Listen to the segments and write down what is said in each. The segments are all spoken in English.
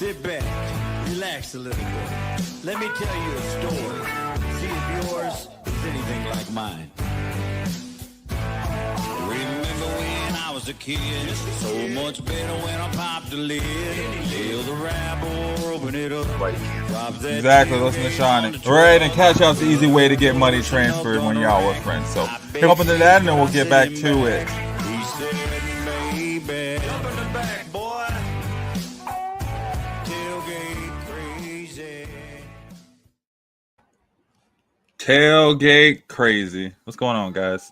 Sit back, relax a little bit. Let me tell you a story. See if yours is anything like mine. Remember when I was a kid? So much better when I popped the lid. Feel the rap or open it up. Exactly, listen to Sean. Right, and Cash Out's the easy way to get money transferred when y'all with friends. So pick up into that and then we'll get back to it. He said, baby, jump in the back, boy. Tailgate crazy. Tailgate crazy. What's going on, guys?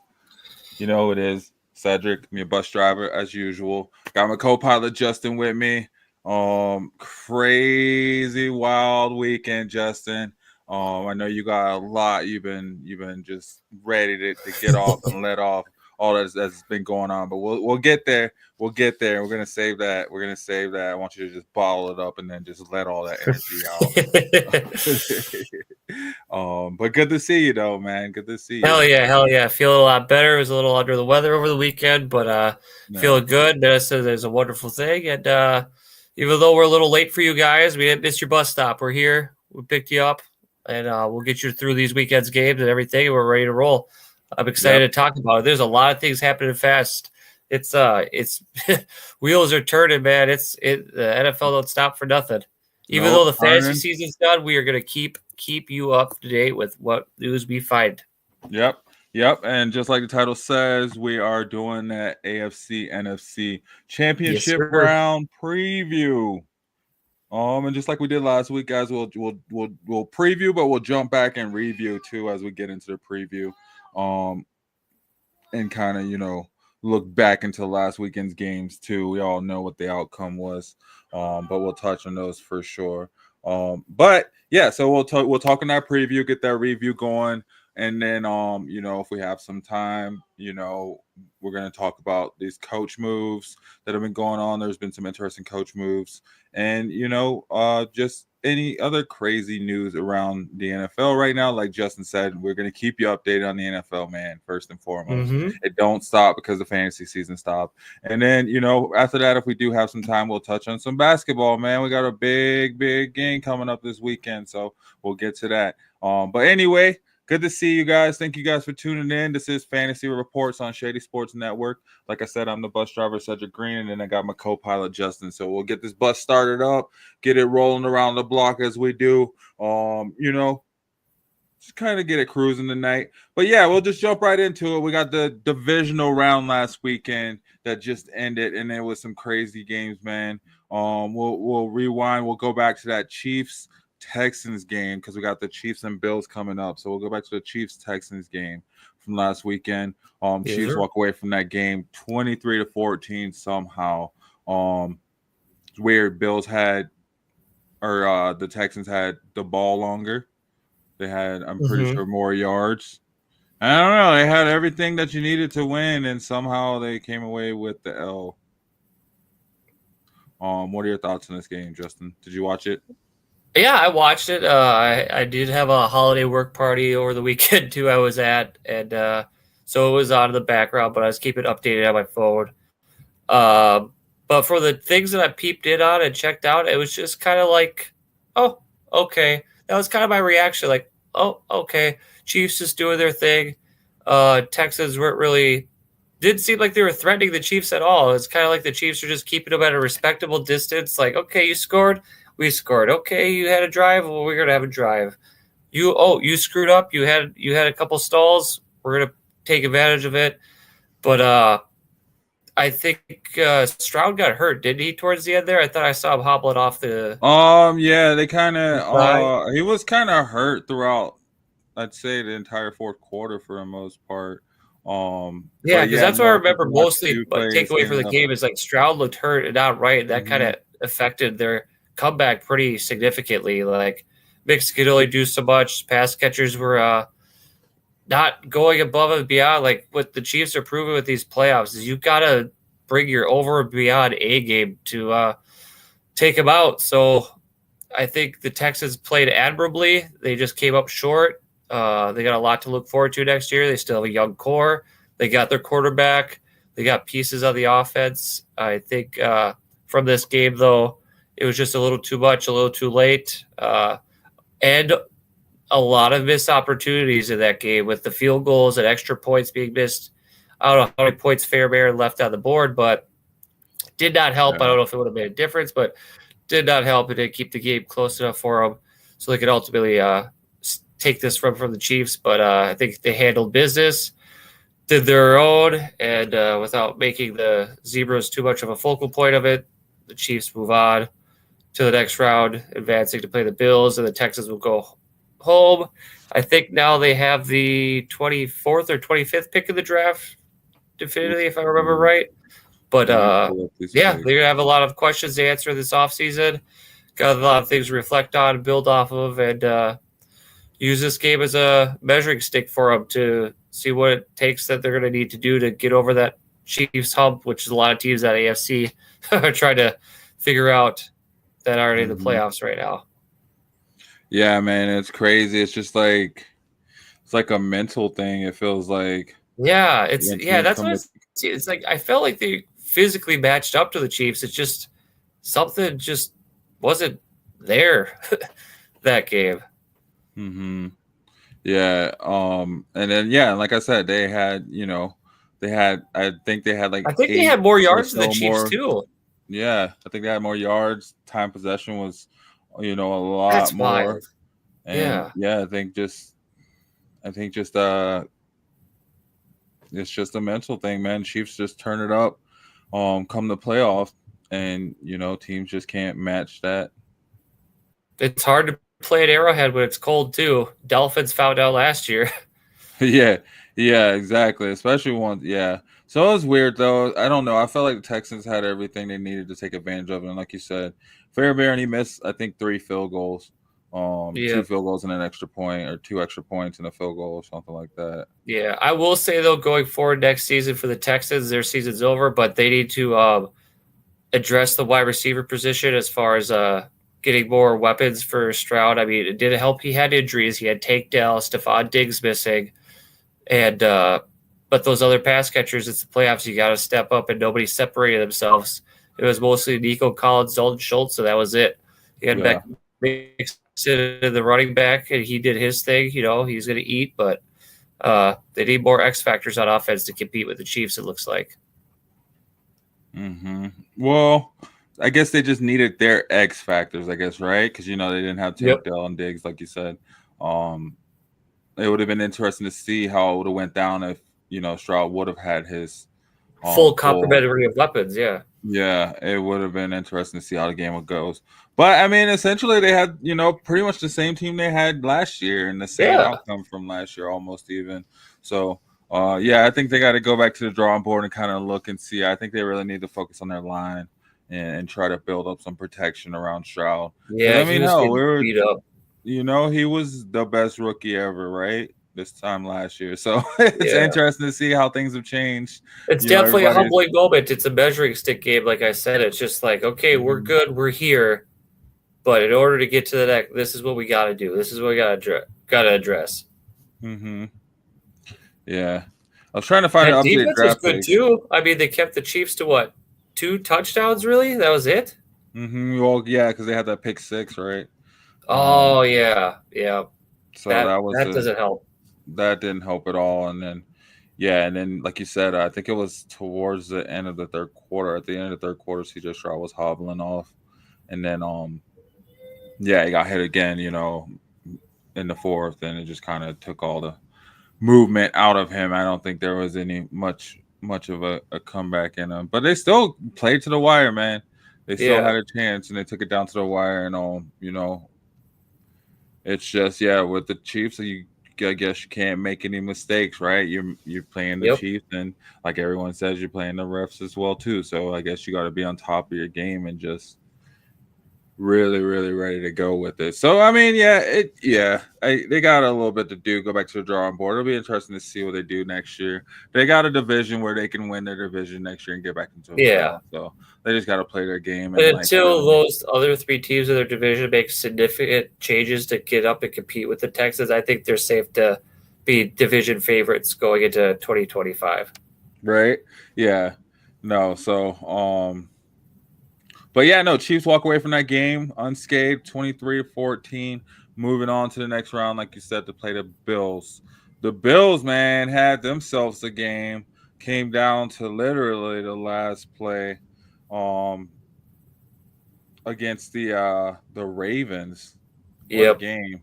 You know who it is. Cedric, I'm your bus driver as usual. Got my co-pilot Justin with me. Crazy wild weekend, Justin. I know you got a lot. You've been just ready to get off and let off all that's been going on. But we'll get there. We'll get there. We're gonna save that. I want you to just bottle it up and then just let all that energy out. But good to see you though, man. Good to see you. Hell yeah. I feel a lot better. I was a little under the weather over the weekend, but feeling good. This is a wonderful thing. And even though we're a little late for you guys, we didn't miss your bus stop. We're here. We picked you up, and we'll get you through these weekend's games and everything. And we're ready to roll. I'm excited to talk about it. There's a lot of things happening fast. It's wheels are turning, man. The NFL don't stop for nothing. Even though the fantasy season's done, we are going to keep you up to date with what news we find. Yep. And just like the title says, we are doing that AFC NFC championship round preview. And just like we did last week, guys, we'll preview, but we'll jump back and review too as we get into the preview. And kind of, look back into last weekend's games too. We all know what the outcome was. But we'll touch on those for sure. But yeah, so we'll talk in that preview, get that review going. And then, if we have some time, we're going to talk about these coach moves that have been going on. There's been some interesting coach moves and, just any other crazy news around the NFL right now. Like Justin said, we're going to keep you updated on the NFL, man, first and foremost. It don't stop because the fantasy season stopped. And then, after that, if we do have some time, we'll touch on some basketball, man. We got a big game coming up this weekend, so we'll get to that. But anyway, good to see you guys. Thank you guys for tuning in. This is Fantasy Reports on Shady Sports Network. Like I said, I'm the bus driver, Cedric Green, and then I got my co-pilot, Justin. So we'll get this bus started up, get it rolling around the block as we do. Just kind of get it cruising tonight. But yeah, we'll just jump right into it. We got the divisional round last weekend that just ended, and there was some crazy games, man. We'll rewind. We'll go back to that Chiefs-Texans game because we got the Chiefs and Bills coming up. So we'll go back to the Chiefs-Texans game from last weekend. Chiefs walk away from that game 23-14 somehow. Weird. Bills the Texans had the ball longer. They had, I'm pretty sure, more yards. I don't know. They had everything that you needed to win, and somehow they came away with the L. What are your thoughts on this game, Justin? Did you watch it? Yeah, I watched it. I did have a holiday work party over the weekend too. I was at, and so it was on in the background, but I was keeping updated on my phone. But for the things that I peeped in on and checked out, it was just kind of like, oh, okay. That was kind of my reaction. Like, oh, okay. Chiefs just doing their thing. Texans didn't seem like they were threatening the Chiefs at all. It's kind of like the Chiefs are just keeping them at a respectable distance. Like, okay, you scored. We scored. Okay, you had a drive. Well, we're gonna have a drive. You screwed up. You had a couple stalls. We're gonna take advantage of it. But I think Stroud got hurt, didn't he? Towards the end there, I thought I saw him hobbling off the. Yeah, they kind of. He was kind of hurt throughout. I'd say the entire fourth quarter for the most part. Yeah, because that's what I remember mostly. But takeaway for the game is like Stroud looked hurt and not right. That kind of affected their comeback pretty significantly. Like Mix could only do so much. Pass catchers were not going above and beyond. Like what the Chiefs are proving with these playoffs is you got to bring your over and beyond A game to take them out. So I think the Texans played admirably. They just came up short. They got a lot to look forward to next year. They still have a young core. They got their quarterback. They got pieces of the offense. I think from this game, though, It was just a little too much, a little too late, and a lot of missed opportunities in that game with the field goals and extra points being missed. I don't know how many points Fairbairn left on the board, but did not help. I don't know if it would have made a difference, but did not help. It did keep the game close enough for them so they could ultimately take this from the Chiefs. But I think they handled business, did their own, and without making the Zebras too much of a focal point of it, the Chiefs move on to the next round, advancing to play the Bills, and the Texans will go home. I think now they have the 24th or 25th pick of the draft, definitively, if I remember right. But yeah, they're going to have a lot of questions to answer this offseason. Got a lot of things to reflect on, build off of, and use this game as a measuring stick for them to see what it takes that they're going to need to do to get over that Chiefs hump, which is a lot of teams at AFC are trying to figure out that aren't in the playoffs right now. Yeah, man, it's crazy. It's just like it's like a mental thing. It feels like that's what it's like. I felt like they physically matched up to the Chiefs. It's just something just wasn't there that game. Mm-hmm. Yeah. And then like I said, they had I think they had more yards than the Chiefs too. Yeah, I think they had more yards. Time possession was, a lot That's more. Wild. And I think just it's just a mental thing, man. Chiefs just turn it up, come the playoff, and teams just can't match that. It's hard to play at Arrowhead when it's cold too. Dolphins found out last year. Yeah, exactly. Especially So it was weird though. I don't know. I felt like the Texans had everything they needed to take advantage of it. And like you said, Fairbairn, he missed, I think, 3 field goals. 2 field goals and an extra point, or 2 extra points and a field goal or something like that. Yeah, I will say though, going forward next season for the Texans, their season's over, but they need to address the wide receiver position as far as getting more weapons for Stroud. I mean, it did help. He had injuries. He had Tank Dell, Stephon Diggs missing, and but those other pass catchers, it's the playoffs. You got to step up, and nobody separated themselves. It was mostly Nico Collins, Dalton Schultz, so that was it. You had Beck in the running back, and he did his thing. He's going to eat, but they need more X factors on offense to compete with the Chiefs, it looks like. Mm-hmm. Well, I guess they just needed their X factors, I guess, right? Because they didn't have Tank Dell and Diggs, like you said. It would have been interesting to see how it would have went down if Stroud would have had his full complementary of weapons. Yeah, it would have been interesting to see how the game goes. But I mean, essentially, they had pretty much the same team they had last year and the same outcome from last year, almost even. So. I think they got to go back to the drawing board and kind of look and see. I think they really need to focus on their line and try to build up some protection around Stroud. Yeah, I mean, beat up. He was the best rookie ever, right? This time last year. So it's interesting to see how things have changed. It's definitely a humbling moment. It's a measuring stick game, like I said. It's just like, okay, we're good, we're here, but in order to get to the next, this is what we got to do. This is what we got to address. Mm-hmm. Yeah, I was trying to find an updated draft pick. Good too. I mean, they kept the Chiefs to what? 2 touchdowns, really? That was it? Mm-hmm. Well, yeah, because they had that pick 6, right? Oh, yeah. So that doesn't help. That didn't help at all. And then, like you said, I think it was towards the end of the third quarter. At the end of the third quarter, CJ Stroud was hobbling off, and then he got hit again. In the fourth, and it just kind of took all the movement out of him. I don't think there was any much of a comeback in them, but they still played to the wire, man. They still had a chance, and they took it down to the wire. And it's just with the Chiefs, I guess you can't make any mistakes, right? You're playing the Chiefs, and like everyone says, you're playing the refs as well too. So I guess you got to be on top of your game and just really, really ready to go with it. So I mean, they got a little bit to do. Go back to the drawing board. It'll be interesting to see what they do next year. They got a division where they can win their division next year and get back into the playoff. So they just got to play their game. And until those other 3 teams in their division make significant changes to get up and compete with the Texans, I think they're safe to be division favorites going into 2025. Right? Yeah. No. So But yeah, no, Chiefs walk away from that game unscathed, 23-14. Moving on to the next round, like you said, to play the Bills. The Bills, man, had themselves a game. Came down to literally the last play, against the Ravens. What a Yep. game!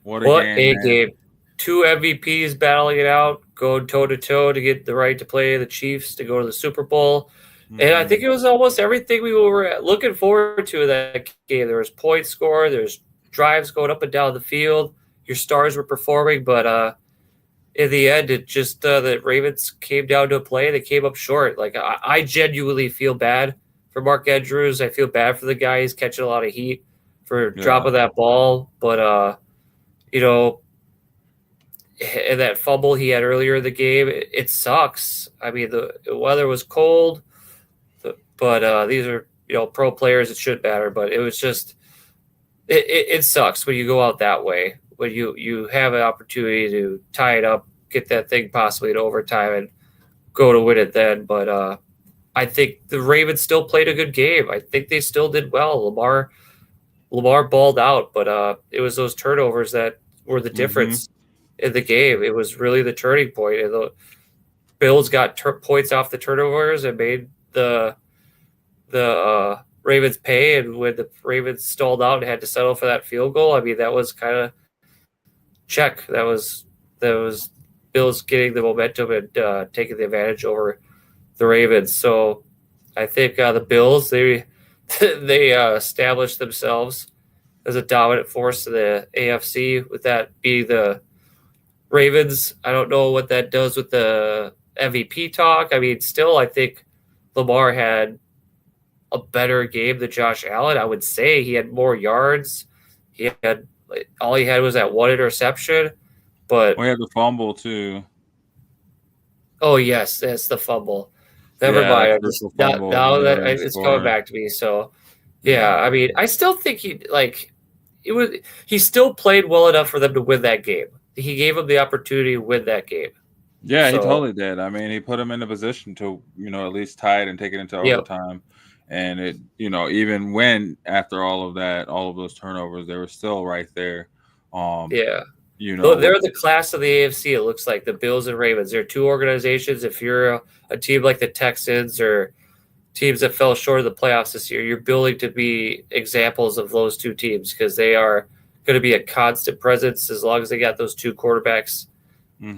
What a What game, a man! game. Two MVPs battling it out, going toe-to-toe to get the right to play the Chiefs to go to the Super Bowl. And I think it was almost everything we were looking forward to in that game. There was points scored. There's drives going up and down the field. Your stars were performing, but in the end, it just the Ravens came down to a play. They came up short. Like I genuinely feel bad for Mark Andrews. I feel bad for the guy. He's catching a lot of heat for dropping that ball. But, you know, and that fumble he had earlier in the game, it sucks. I mean, the weather was cold, but these are, pro players. It should matter, but it was just it sucks when you go out that way, when you have an opportunity to tie it up, get that thing possibly to overtime and go to win it then. But I think the Ravens still played a good game. I think they still did well. Lamar balled out, but it was those turnovers that were the difference in the game. It was really the turning point, and the Bills got points off the turnovers and made the Ravens pay. And when the Ravens stalled out and had to settle for that field goal, I mean, that was kind of check. That was Bills getting the momentum and taking the advantage over the Ravens. So I think the Bills, they established themselves as a dominant force in the AFC, with that being the Ravens. I don't know what that does with the MVP talk. I mean, still, I think Lamar had a better game than Josh Allen. I would say he had more yards. All he had was that one interception. But we had the fumble too. Oh yes, that's the fumble. Never mind. Now that it's coming back to me. So yeah, I mean, I still think he still played well enough for them to win that game. He gave them the opportunity to win that game. Yeah, he totally did. I mean, he put them in a position to, at least tie it and take it into overtime. And it, even when after all of that, all of those turnovers, they were still right there. They're the class of the AFC. It looks like the Bills and Ravens. They're two organizations. If you're a team like the Texans or teams that fell short of the playoffs this year, you're building to be examples of those two teams, because they are going to be a constant presence as long as they got those two quarterbacks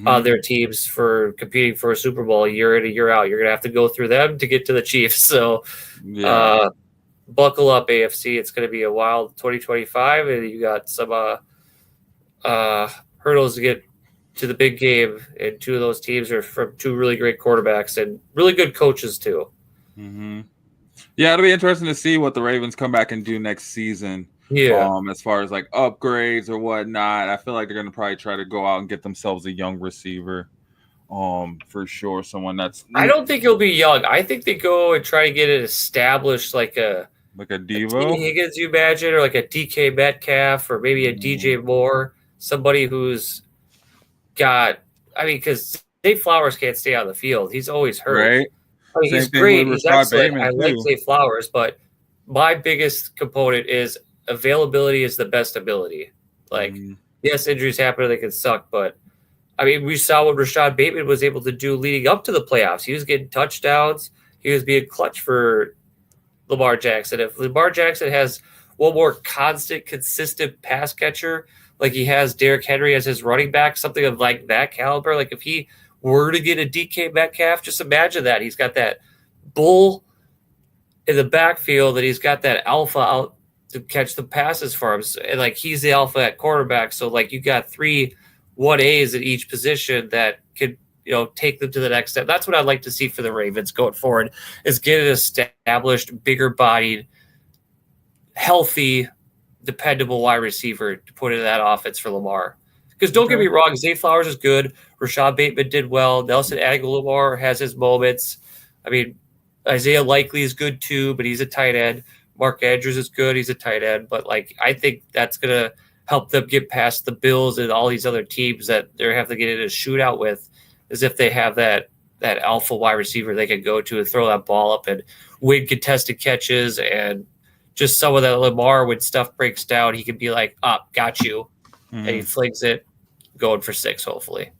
on their teams for competing for a Super Bowl year in and year out. You're going to have to go through them to get to the Chiefs. So buckle up, AFC. It's going to be a wild 2025, and you got some hurdles to get to the big game, and two of those teams are from two really great quarterbacks and really good coaches too. Yeah, it'll be interesting to see what the Ravens come back and do next season. As far as like upgrades or whatnot, I feel like they're going to probably try to go out and get themselves a young receiver. For sure, someone that's. I don't think he'll be young. I think they go and try to get it established, like a Devo Higgins, you imagine, or like a DK Metcalf, or maybe a DJ Moore, somebody who's got. I mean, because Zay Flowers can't stay on the field; he's always hurt. Right. I mean, he's great. He's excellent. I like Zay Flowers, but my biggest component is availability is the best ability. Like, yes, injuries happen; they can suck, but I mean, we saw what Rashad Bateman was able to do leading up to the playoffs. He was getting touchdowns. He was being clutch for Lamar Jackson. If Lamar Jackson has one more constant, consistent pass catcher, like he has Derrick Henry as his running back, something of like that caliber, like if he were to get a DK Metcalf, just imagine that. He's got that bull in the backfield, and he's got that alpha out to catch the passes for him. And like he's the alpha at quarterback. So like you got 3 1As at each position that could, take them to the next step. That's what I'd like to see for the Ravens going forward, is get an established, bigger bodied, healthy, dependable wide receiver to put into that offense for Lamar. Because don't get me wrong, Zay Flowers is good. Rashad Bateman did well. Nelson Aguilar has his moments. I mean, Isaiah Likely is good too, but he's a tight end. Mark Andrews is good. He's a tight end. But like, I think that's going to help them get past the Bills and all these other teams that they have to get in a shootout with, as if they have that that alpha wide receiver they could go to and throw that ball up and win contested catches, and just some of that Lamar, when stuff breaks down, he could be like, got you. And he flings it, going for 6, hopefully.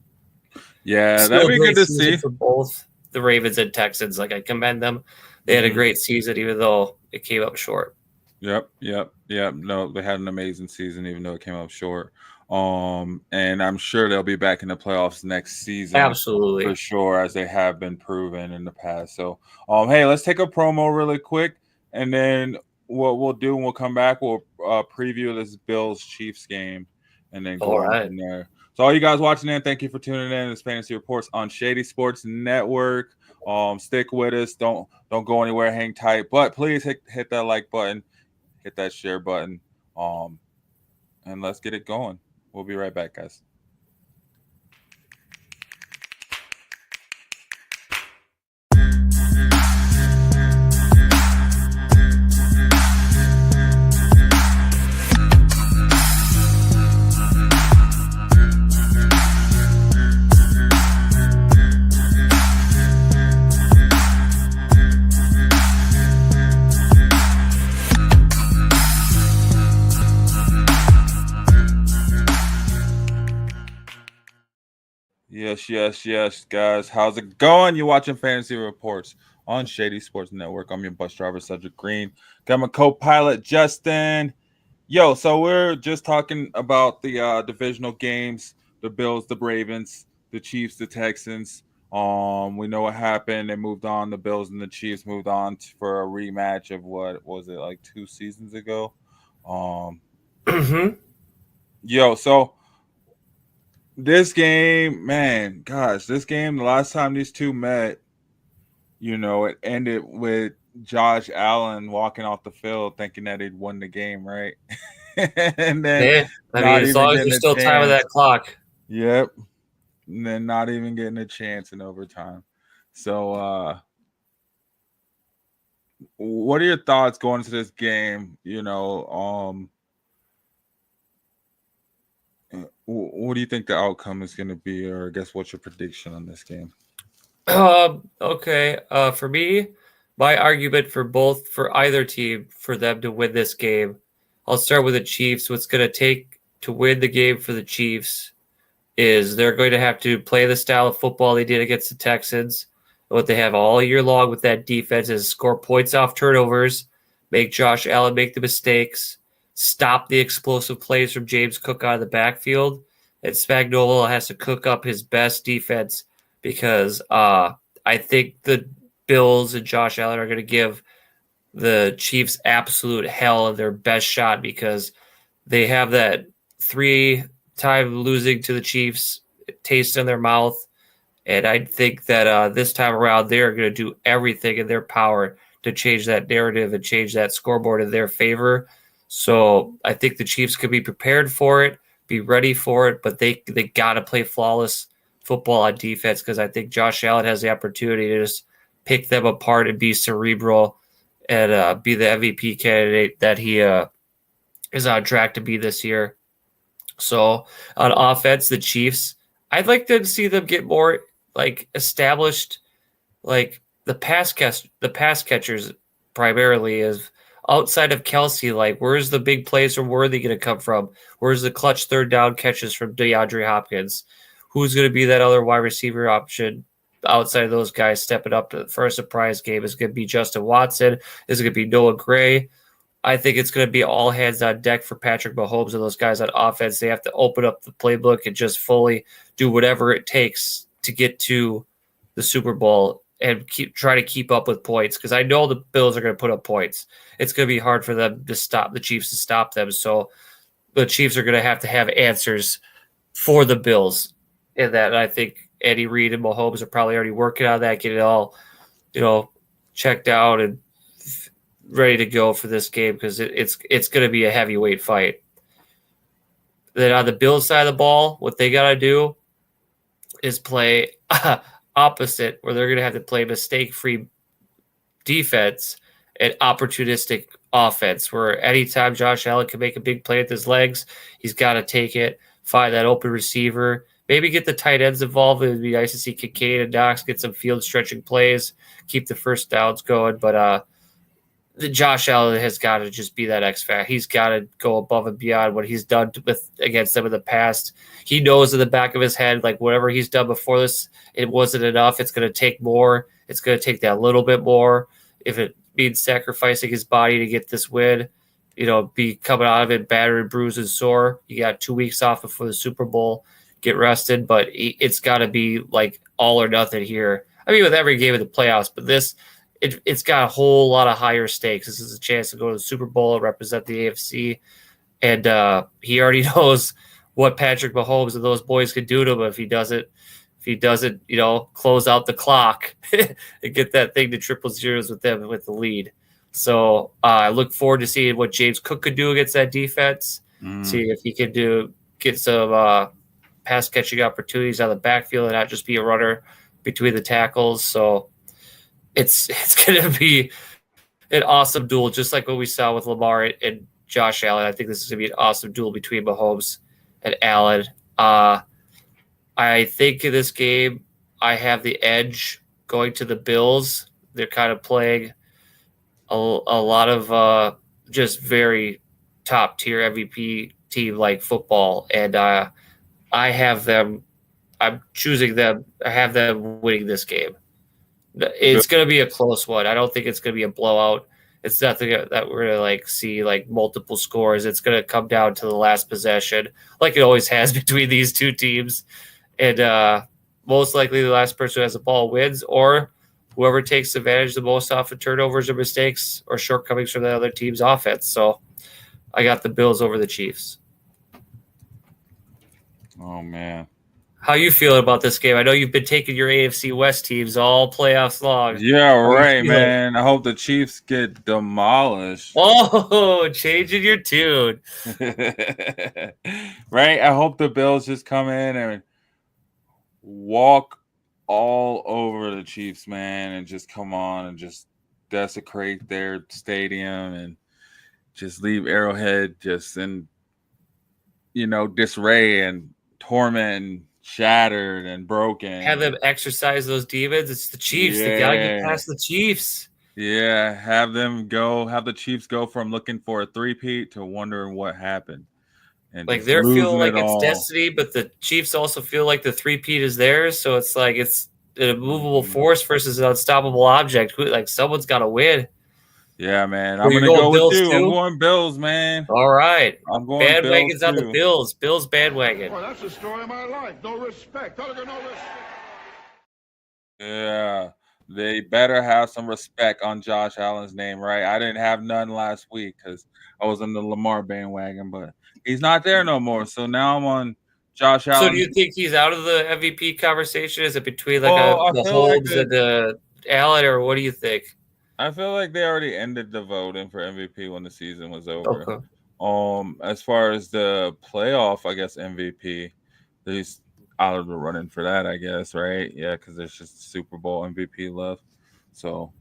Yeah, Still that'd be good to see. For both the Ravens and Texans. Like, I commend them. They had a great season, even though it came up short. Yep. No, they had an amazing season, even though it came up short. And I'm sure they'll be back in the playoffs next season. Absolutely. For sure, as they have been proven in the past. So, hey, let's take a promo really quick, and then what we'll do when we'll come back, we'll preview this Bills-Chiefs game, and then go on from there. So all you guys watching in, thank you for tuning in. It's Fantasy Reports on Shady Sports Network. Stick with us. Don't go anywhere. Hang tight. But please hit that like button, hit that share button, and let's get it going. We'll be right back, guys. Yes, guys. How's it going? You're watching Fantasy Reports on Shady Sports Network. I'm your bus driver, Cedric Green. Got my co-pilot, Justin. Yo, so we're just talking about the divisional games, the Bills, the Ravens, the Chiefs, the Texans. We know what happened. They moved on. The Bills and the Chiefs moved on for a rematch of what was it, like 2 seasons ago? Yo, so this game, man, gosh, the last time these two met, it ended with Josh Allen walking off the field thinking that he'd won the game, right? And then as long as there's still time of that clock. Yep. And then not even getting a chance in overtime. So what are your thoughts going into this game? What do you think the outcome is going to be, or I guess what's your prediction on this game? Okay. For me, my argument for either team, for them to win this game, I'll start with the Chiefs. What's going to take to win the game for the Chiefs is they're going to have to play the style of football they did against the Texans. What they have all year long with that defense is score points off turnovers, make Josh Allen make the mistakes, stop the explosive plays from James Cook out of the backfield. And Spagnuolo has to cook up his best defense, because I think the Bills and Josh Allen are going to give the Chiefs absolute hell of their best shot, because they have that 3-time losing to the Chiefs taste in their mouth. And I think that this time around, they're going to do everything in their power to change that narrative and change that scoreboard in their favor. So I think the Chiefs could be prepared for it, be ready for it, but they got to play flawless football on defense, because I think Josh Allen has the opportunity to just pick them apart and be cerebral and be the MVP candidate that he is on track to be this year. So on offense, the Chiefs, I'd like to see them get more established, like the pass catchers primarily is outside of Kelsey. Like, where's the big plays from Worthy going to come from? Where's the clutch third down catches from DeAndre Hopkins? Who's going to be that other wide receiver option outside of those guys stepping up for a surprise game? Is it going to be Justin Watson? Is it going to be Noah Gray? I think it's going to be all hands on deck for Patrick Mahomes and those guys on offense. They have to open up the playbook and just fully do whatever it takes to get to the Super Bowl and try to keep up with points, because I know the Bills are going to put up points. It's going to be hard for them to stop the Chiefs to stop them. So the Chiefs are going to have answers for the Bills in that. And I think Andy Reid and Mahomes are probably already working on that, getting it all, checked out and ready to go for this game, because it's going to be a heavyweight fight. Then on the Bills side of the ball, what they got to do is play opposite, where they're going to have to play mistake-free defense and opportunistic offense, where anytime Josh Allen can make a big play with his legs, he's got to take it, find that open receiver, maybe get the tight ends involved. It would be nice to see Kincaid and Knox get some field stretching plays, keep the first downs going. But the Josh Allen has got to just be that X factor. He's got to go above and beyond what he's done against them in the past. He knows in the back of his head, like whatever he's done before this, it wasn't enough. It's going to take more. It's going to take that little bit more. If it means sacrificing his body to get this win, be coming out of it battered, bruised, and sore. You got 2 weeks off before the Super Bowl. Get rested, but it's got to be like all or nothing here. I mean, with every game of the playoffs, but this, it's got a whole lot of higher stakes. This is a chance to go to the Super Bowl and represent the AFC, and he already knows what Patrick Mahomes and those boys could do to him if he doesn't, close out the clock and get that thing to triple zeros with them with the lead. So I look forward to seeing what James Cook could do against that defense. See if he can get some pass catching opportunities on the backfield and not just be a runner between the tackles. So it's going to be an awesome duel, just like what we saw with Lamar and Josh Allen. I think this is going to be an awesome duel between Mahomes and Allen. I think in this game, I have the edge going to the Bills. They're kind of playing a lot of just very top tier MVP team like football, and I have them. I'm choosing them. I have them winning this game. It's going to be a close one. I don't think it's going to be a blowout. It's nothing that we're going to see multiple scores. It's going to come down to the last possession, like it always has between these two teams. And most likely the last person who has the ball wins, or whoever takes advantage the most off of turnovers or mistakes or shortcomings from the other team's offense. So I got the Bills over the Chiefs. Oh, man. How you feeling about this game? I know you've been taking your AFC West teams all playoffs long. Yeah, right, man. I hope the Chiefs get demolished. Oh, changing your tune. Right? I hope the Bills just come in and walk all over the Chiefs, man, and just come on and just desecrate their stadium and just leave Arrowhead just in, disarray and torment and shattered and broken. Have them exercise those demons. It's the Chiefs. They gotta get past the Chiefs. Yeah, have the Chiefs go from looking for a three-peat to wondering what happened. And they're feeling like it's destiny, but the Chiefs also feel like the three-peat is theirs. So it's like it's an immovable force versus an unstoppable object. Someone's got to win. Yeah, man. I'm going to go with you. I'm going Bills, man. All right. I'm going Bandwagon's Bills on the Bills. Bills bandwagon. Boy, that's the story of my life. No respect. No respect. Yeah. They better have some respect on Josh Allen's name, right? I didn't have none last week because I was on the Lamar bandwagon, but he's not there no more. So now I'm on Josh Allen. So do you think he's out of the MVP conversation? Is it between Mahomes and Allen, or what do you think? I feel like they already ended the voting for MVP when the season was over. Okay. As far as the playoff, I guess MVP, he's out of the running for that, I guess, right? Yeah, because there's just Super Bowl MVP left. So,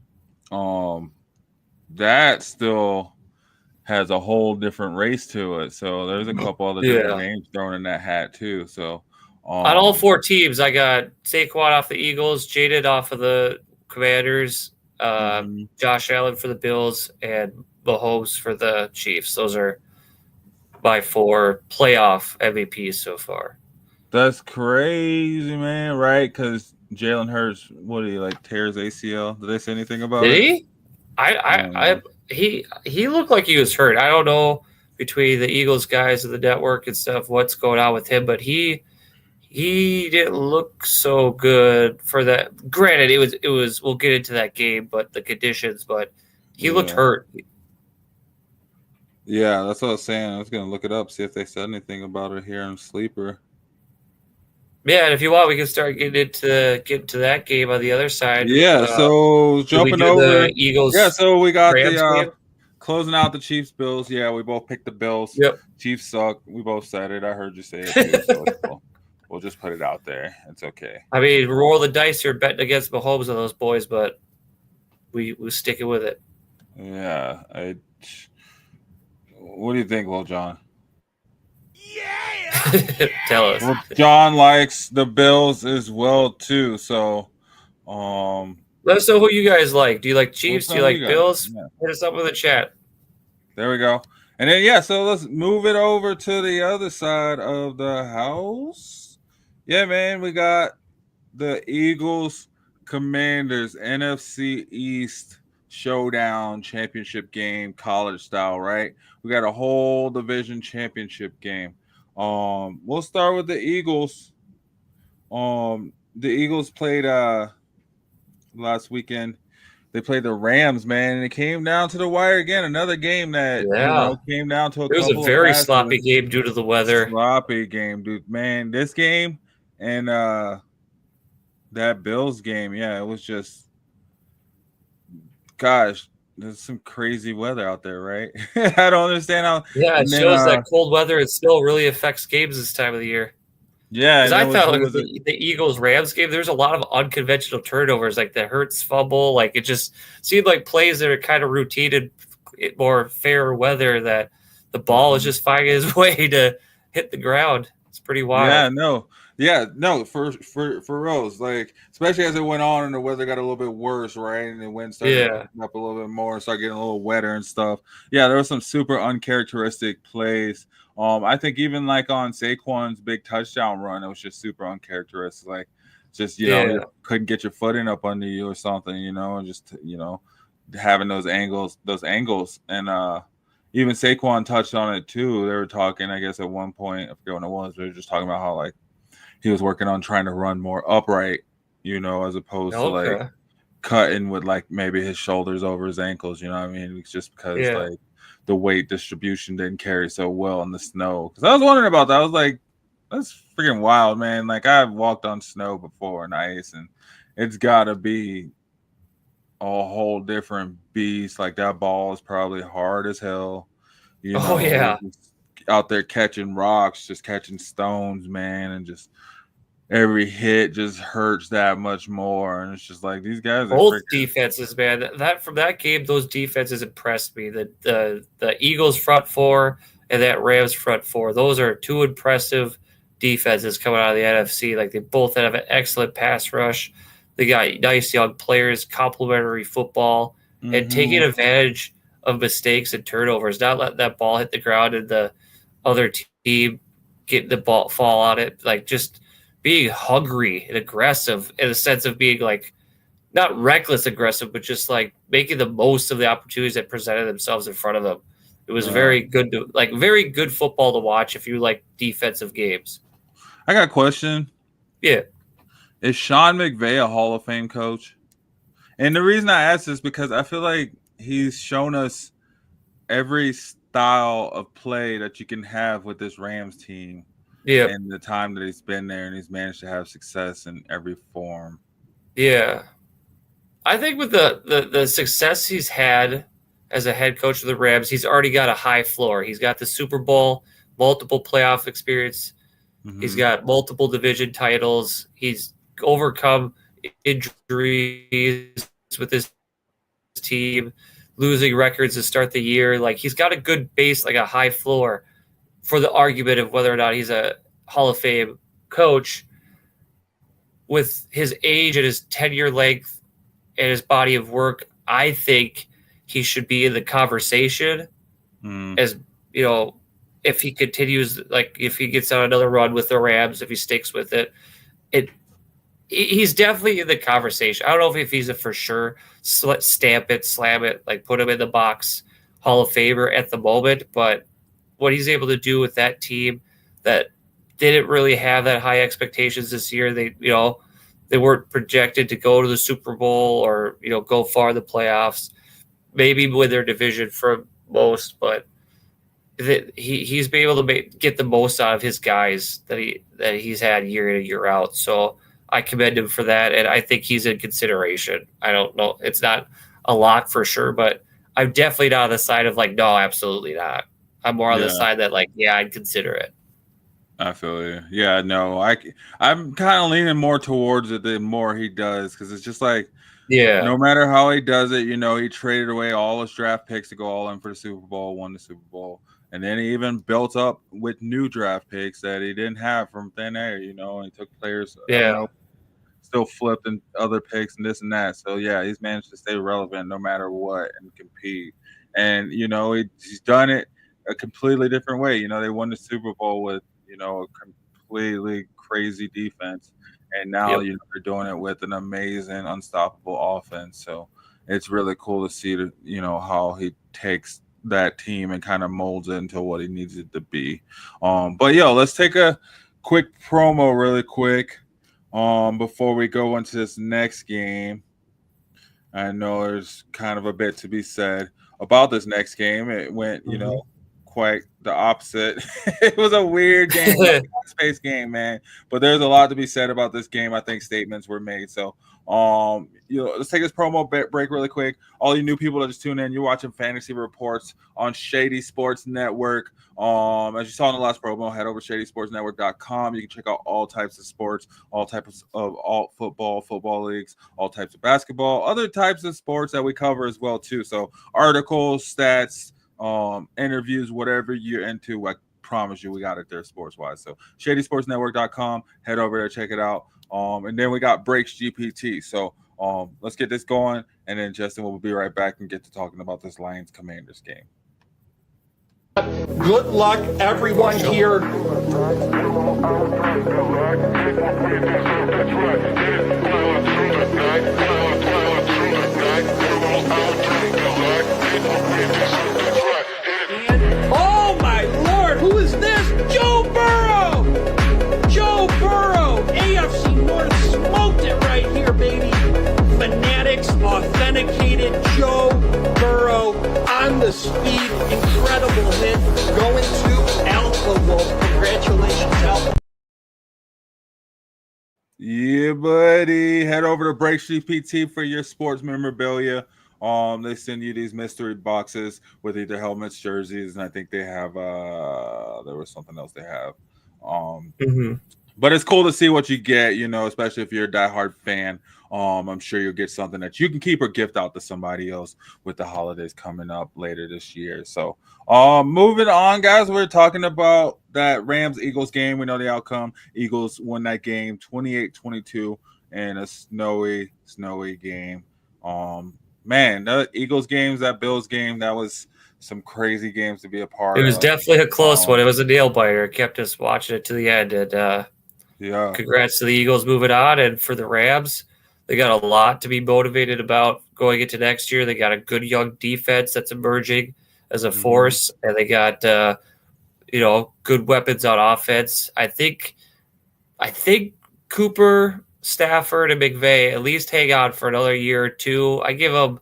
that still has a whole different race to it. So there's a couple other different names thrown in that hat too. So on all four teams, I got Saquon off the Eagles, Jaden off of the Commanders, Josh Allen for the Bills, and Mahomes for the Chiefs. Those are my four playoff MVPs so far. That's crazy, man, right? Because Jalen Hurts, tears ACL? Did they say anything about it? Did he? He looked like he was hurt. I don't know between the Eagles guys and the network and stuff what's going on with him, but he didn't look so good for that. Granted, it was we'll get into that game, but the conditions, but he looked hurt. Yeah, that's what I was saying. I was gonna look it up, see if they said anything about it here in Sleeper. Yeah, and if you want, we can start getting to that game on the other side. Yeah, so jumping over the Eagles. Yeah, so we got the closing out the Chiefs Bills. Yeah, we both picked the Bills. Yep. Chiefs suck. We both said it. I heard you say it too. So we'll just put it out there. It's okay. I mean, roll the dice here, betting against Mahomes and those boys, but we sticking with it. Yeah. What do you think, Lil John? Yeah! Tell us. Well, John likes the Bills as well too. So, Let us know who you guys like. Do you like Chiefs? Do you like got? Bills? Yeah. Hit us up in the chat. There we go. And then so let's move it over to the other side of the house. Yeah, man, we got the Eagles Commanders NFC East showdown championship game, college style, right? We got a whole division championship game. We'll start with the Eagles. The Eagles played last weekend. They played the Rams, man, and it came down to the wire again. Another game that came down to a couple of It was a very sloppy game due to the weather. Sloppy game, dude. Man, this game and that Bills game, it was just, gosh, there's some crazy weather out there, right? I don't understand how. Yeah, it shows that cold weather, it still really affects games this time of the year. Yeah, because I thought the Eagles-Rams game, there's a lot of unconventional turnovers, like the Hurts fumble. Like it just seemed like plays that are kind of routine and more fair weather that the ball is just finding its way to hit the ground. It's pretty wild. For Rose, like especially as it went on and the weather got a little bit worse, right? And the wind started picking up a little bit more and started getting a little wetter and stuff. Yeah, there were some super uncharacteristic plays. I think even like on Saquon's big touchdown run, it was just super uncharacteristic. Like just you couldn't get your footing up under you or something, and just having those angles, and even Saquon touched on it too. They were talking, I guess, at one point, I forget when it was, they were just talking about how like he was working on trying to run more upright, as opposed to like cutting with like maybe his shoulders over his ankles. You know what I mean? It's just because like the weight distribution didn't carry so well in the snow. Because I was wondering about that. I was like, that's freaking wild, man. Like I've walked on snow before and ice, and it's got to be a whole different beast. Like that ball is probably hard as hell. Out there catching rocks, just catching stones, man, and just every hit just hurts that much more. And it's just like these guys are both defenses, man. From that game, those defenses impressed me. The Eagles front four and that Rams front four, those are two impressive defenses coming out of the NFC. Like they both have an excellent pass rush. They got nice young players, complementary football, and taking advantage of mistakes and turnovers, not letting that ball hit the ground and the other team get the ball, fall on it. Like just being hungry and aggressive in a sense of being like not reckless aggressive, but just like making the most of the opportunities that presented themselves in front of them. It was very good football to watch if you like defensive games. I got a question. Yeah. Is Sean McVay a Hall of Fame coach? And the reason I ask is because I feel like he's shown us every style of play that you can have with this Rams team. Yeah. And the time that he's been there, and he's managed to have success in every form. Yeah. I think with the success he's had as a head coach of the Rams, he's already got a high floor. He's got the Super Bowl, multiple playoff experience. He's got multiple division titles. He's overcome injuries with his team, losing records to start the year. Like he's got a good base, like a high floor for the argument of whether or not he's a Hall of Fame coach. With his age and his tenure length and his body of work, I think he should be in the conversation as, if he continues, like if he gets on another run with the Rams, if he sticks with it, he's definitely in the conversation. I don't know if he's a for sure stamp it, slam it, like put him in the box Hall of Famer at the moment, but what he's able to do with that team that didn't really have that high expectations this year. They weren't projected to go to the Super Bowl or, go far in the playoffs, maybe win their division for most, but he's been able to get the most out of his guys that he's had year in and year out. So I commend him for that. And I think he's in consideration. I don't know. It's not a lot for sure, but I'm definitely not on the side of like, no, absolutely not. I'm more on the side that like, yeah, I'd consider it. I feel you. Yeah, no, I'm kind of leaning more towards it the more he does, because it's just like, no matter how he does it, he traded away all his draft picks to go all in for the Super Bowl, won the Super Bowl, And then he even built up with new draft picks that he didn't have from thin air, and he took players, Yeah. still flipped and other picks and this and that. So, yeah, he's managed to stay relevant no matter what and compete. And, he's done it a completely different way. They won the Super Bowl with, a completely crazy defense. And now, Yep. they're doing it with an amazing, unstoppable offense. So it's really cool to see, how he takes that team and kind of molds it into what he needs it to be. But, let's take a quick promo really quick before we go into this next game. I know there's kind of a bit to be said about this next game. It went, quite the opposite. It was a weird game, space game, man. But there's a lot to be said about this game. I think statements were made. So, let's take this promo break really quick. All you new people that just tune in, you're watching Fantasy Reports on Shady Sports Network. As you saw in the last promo, head over to shadysportsnetwork.com. You can check out all types of sports, all types of alt football leagues, all types of basketball, other types of sports that we cover as well too. So articles, stats, interviews, whatever you're into, I promise you we got it there sports wise. So shadysportsnetwork.com, head over there, check it out. And then we got Breaks GPT. So let's get this going, and then Justin will be right back and get to talking about this Lions Commanders game. Good luck, everyone here. Oh my Lord, who is this? Joe Burrow! Joe Burrow! AFC North smoked it right here, baby. Fanatics, authenticated Joe Burrow on the speed, incredible hit, going to Alpha Wolf. Congratulations, Alpha. Yeah, buddy. Head over to Breaks GPT for your sports memorabilia. They send you these mystery boxes with either helmets, jerseys, and I think they have there was something else they have. But it's cool to see what you get, especially if you're a diehard fan. I'm sure you'll get something that you can keep or gift out to somebody else with the holidays coming up later this year. So moving on, guys, we're talking about that Rams-Eagles game. We know the outcome. Eagles won that game 28-22 in a snowy game. Man, the Eagles games, that Bills game, that was some crazy games to be a part of. It was definitely a close one. It was a nail biter. It kept us watching it to the end. And congrats to the Eagles moving on. And for the Rams, they got a lot to be motivated about going into next year. They got a good young defense that's emerging as a force, and they got good weapons on offense. I think Cooper, Stafford, and McVay at least hang on for another year or two. I give them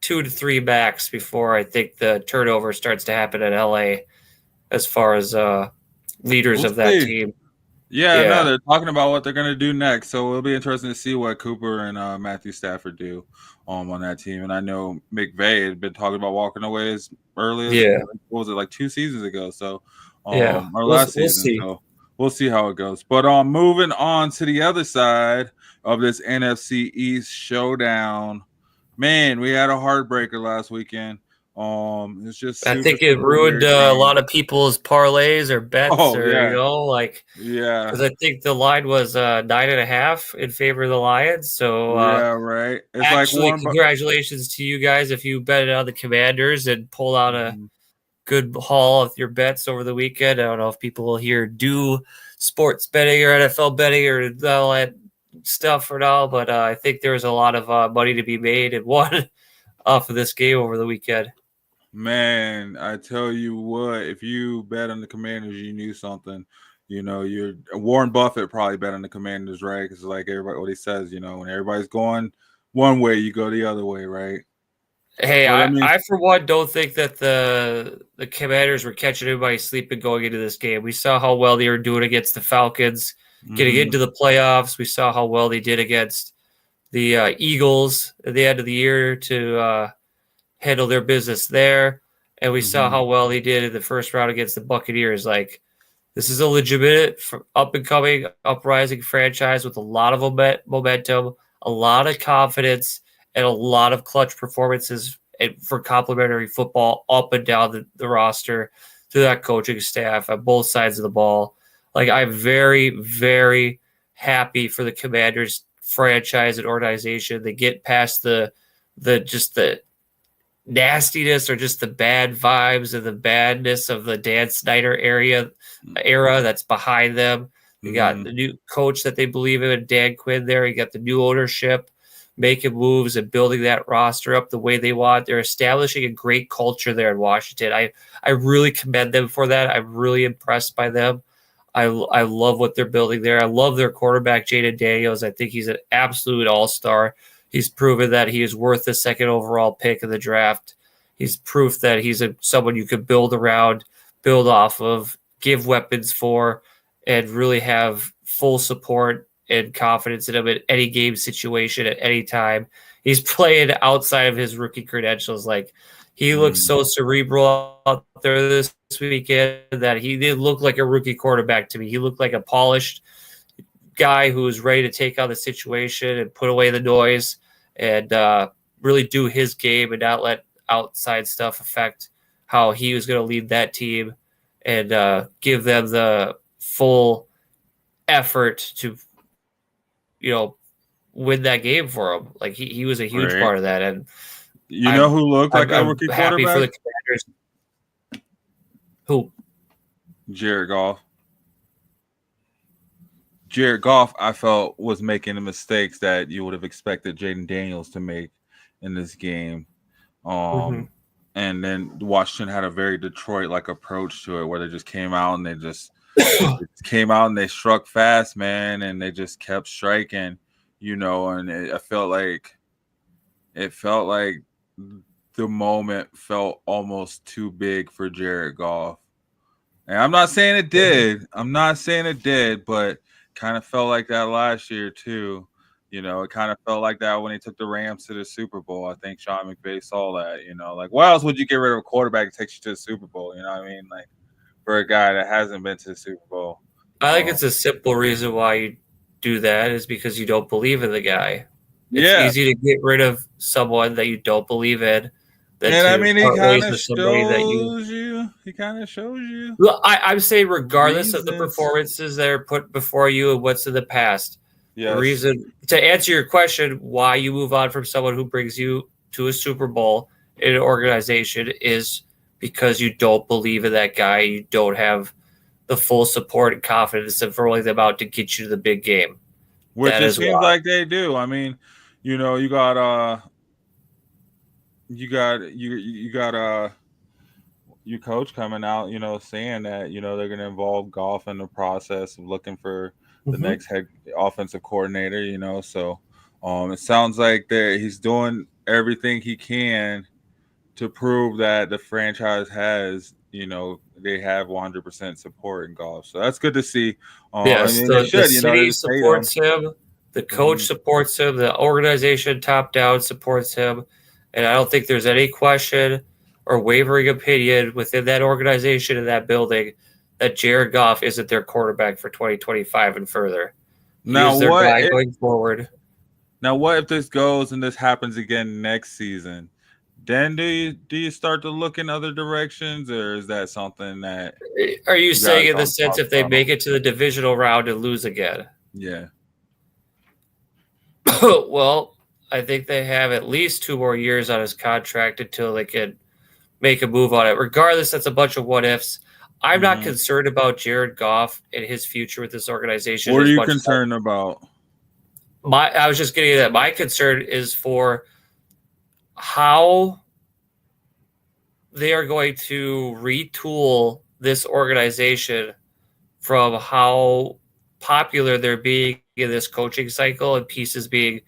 2 to 3 backs before I think the turnover starts to happen in LA as far as leaders of that team. Yeah, no, they're talking about what they're going to do next. So it'll be interesting to see what Cooper and Matthew Stafford do on that team. And I know McVay had been talking about walking away as early as, what was it, like 2 seasons ago? So, or last season. See. So we'll see how it goes. But moving on to the other side of this NFC East showdown, man, we had a heartbreaker last weekend. It's just I think it ruined a lot of people's parlays or bets, because I think the line was 9.5 in favor of the Lions. So right. It's actually, congratulations to you guys if you bet on the Commanders and pull out a good haul of your bets over the weekend. I don't know if people will hear do sports betting or NFL betting or all that stuff or all, but I think there's a lot of money to be made and won off of this game over the weekend. Man, I tell you what, if you bet on the Commanders, you knew something. You're Warren Buffett probably bet on the Commanders, right? Because like everybody, what he says, when everybody's going one way, you go the other way, right? Hey, I for one don't think that the Commanders were catching anybody sleeping going into this game. We saw how well they were doing against the Falcons, getting into the playoffs. We saw how well they did against the Eagles at the end of the year to handle their business there. And we saw how well he did in the first round against the Buccaneers. Like, this is a legitimate up-and-coming, uprising franchise with a lot of momentum, a lot of confidence, and a lot of clutch performances for complimentary football up and down the roster. to that coaching staff on both sides of the ball. Like, I'm very, very happy for the Commanders franchise and organization. They get past the nastiness or just the bad vibes and the badness of the Dan Snyder era that's behind them. You got the new coach that they believe in, Dan Quinn there. You got the new ownership making moves and building that roster up the way they want. They're establishing a great culture there in Washington. I really commend them for that. I'm really impressed by them. I love what they're building there. I love their quarterback, Jaden Daniels. I think he's an absolute all-star. He's proven that he is worth the second overall pick of the draft. He's proof that he's someone you could build around, build off of, give weapons for, and really have full support and confidence in him in any game situation at any time. He's playing outside of his rookie credentials. Like, he looks so cerebral out there this weekend that he didn't look like a rookie quarterback to me. He looked like a polished guy who was ready to take on the situation and put away the noise and really do his game and not let outside stuff affect how he was going to lead that team and give them the full effort to, win that game for him. Like, he was a huge part of that. And who looked like a rookie quarterback? Happy for the Commanders. Who? Jared Goff. Jared Goff, I felt, was making the mistakes that you would have expected Jaden Daniels to make in this game. And then Washington had a very Detroit-like approach to it, where they just came out and they struck fast, man, and they just kept striking, and it felt like the moment felt almost too big for Jared Goff. And I'm not saying it did, but kind of felt like that last year too. It kind of felt like that when he took the Rams to the Super Bowl. I think Sean McVay saw that, like, why else would you get rid of a quarterback that takes you to the Super Bowl? You know what I mean? Like, for a guy that hasn't been to the Super Bowl. I think it's a simple reason why you do that is because you don't believe in the guy. It's easy to get rid of someone that you don't believe in. And I mean, he kind of shows you. He kind of shows you. Well, I'm saying regardless of the performances that are put before you and what's in the past, the reason to answer your question why you move on from someone who brings you to a Super Bowl in an organization is because you don't believe in that guy. You don't have the full support and confidence of rolling them out to get you to the big game. Which it seems like they do. I mean, you got your coach coming out, saying that, they're going to involve Goff in the process of looking for the next head offensive coordinator, so it sounds like he's doing everything he can to prove that the franchise has, they have 100% support in Goff. So that's good to see. The city supports him. The coach supports him. The organization top down supports him. And I don't think there's any question or wavering opinion within that organization and that building that Jared Goff isn't their quarterback for 2025 and further. Now, going forward. Now, what if this goes and this happens again next season? Then do you start to look in other directions, or is that something that are you saying in the sense if they make it to the divisional round and lose again? Yeah. Well, I think they have at least 2 more years on his contract until they can make a move on it. Regardless, that's a bunch of what ifs. I'm not concerned about Jared Goff and his future with this organization. What are you concerned about? I was just getting to that. My concern is for how they are going to retool this organization from how popular they're being in this coaching cycle and pieces being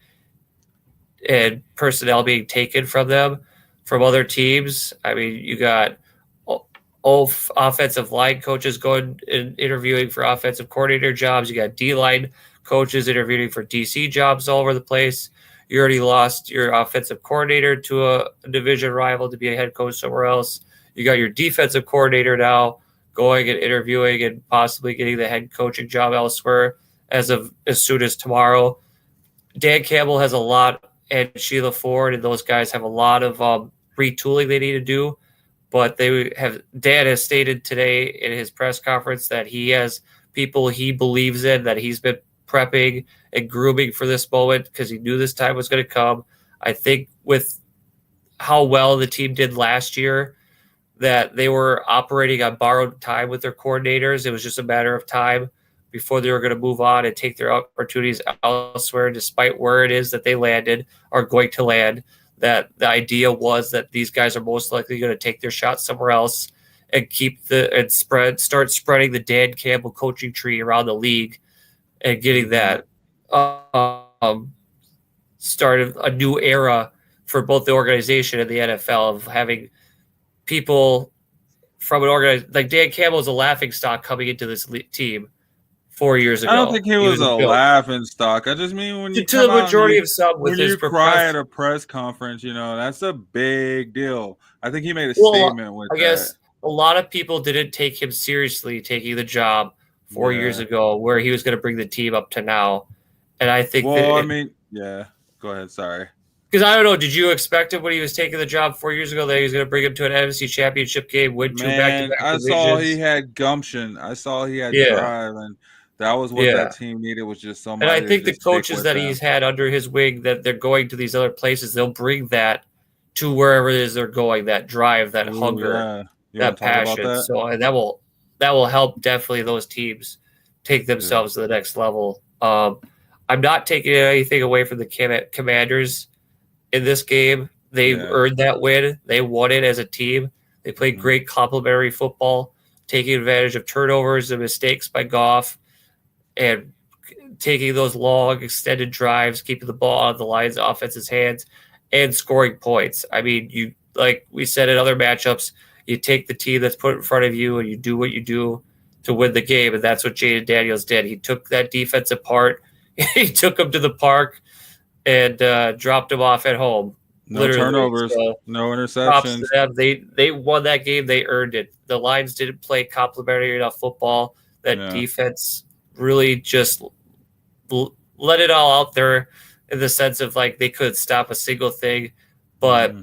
and personnel being taken from them from other teams. I mean, you got offensive line coaches going and interviewing for offensive coordinator jobs. You got D-line coaches interviewing for DC jobs all over the place. You already lost your offensive coordinator to a division rival to be a head coach somewhere else. You got your defensive coordinator now going and interviewing and possibly getting the head coaching job elsewhere as soon as tomorrow. Dan Campbell has a lot, and Sheila Ford and those guys have a lot of retooling they need to do. but Dan has stated today in his press conference that he has people he believes in, that he's been prepping and grooming for this moment because he knew this time was going to come. I think with how well the team did last year, that they were operating on borrowed time with their coordinators. It was just a matter of time before they were going to move on and take their opportunities elsewhere, despite where it is that they landed or going to land. That the idea was that these guys are most likely going to take their shot somewhere else and start spreading the Dan Campbell coaching tree around the league and getting that started a new era for both the organization and the NFL of having people from an organization like Dan Campbell is a laughing stock coming into this team 4 years ago. I don't think he was a joke. laughing stock. I just mean when you to the majority of some with when his you cry at a press conference, that's a big deal. I think he made a statement with that. I guess a lot of people didn't take him seriously taking the job 4 years ago, where he was going to bring the team up to now. And I think go ahead. Sorry. Because I don't know, did you expect him when he was taking the job 4 years ago that he was going to bring him to an NFC Championship game, win 2 back-to-back divisions? I saw he had gumption. I saw he had drive, and that was what that team needed, was just somebody. And I think the coaches that he's had under his wing, that they're going to these other places, they'll bring that to wherever it is they're going, that drive, that hunger, that passion. So that will help definitely those teams take themselves to the next level. I'm not taking anything away from the Commanders in this game. They earned that win. They won it as a team. They played great complementary football, taking advantage of turnovers and mistakes by Goff, and taking those long extended drives, keeping the ball out of the Lions' offense's hands, and scoring points. I mean, you, like we said in other matchups, you take the team that's put in front of you and you do what you do to win the game, and that's what Jaden Daniels did. He took that defense apart. He took them to the park and dropped them off at home. No turnovers, no interceptions. They won that game. They earned it. The Lions didn't play complimentary enough football. That defense really just let it all out there in the sense of like they couldn't stop a single thing. But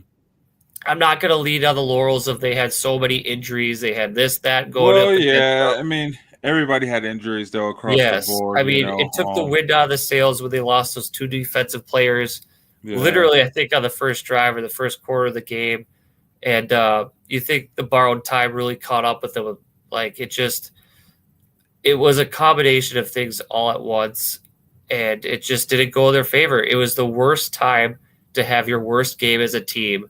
I'm not going to lean on the laurels of they had so many injuries. They had this, that going up. I mean, everybody had injuries though across the board. I mean, it took the wind out of the sails when they lost those 2 defensive players. Literally, I think on the first drive or the first quarter of the game, and you think the borrowed time really caught up with them. Like it was a combination of things all at once, and it just didn't go in their favor. It was the worst time to have your worst game as a team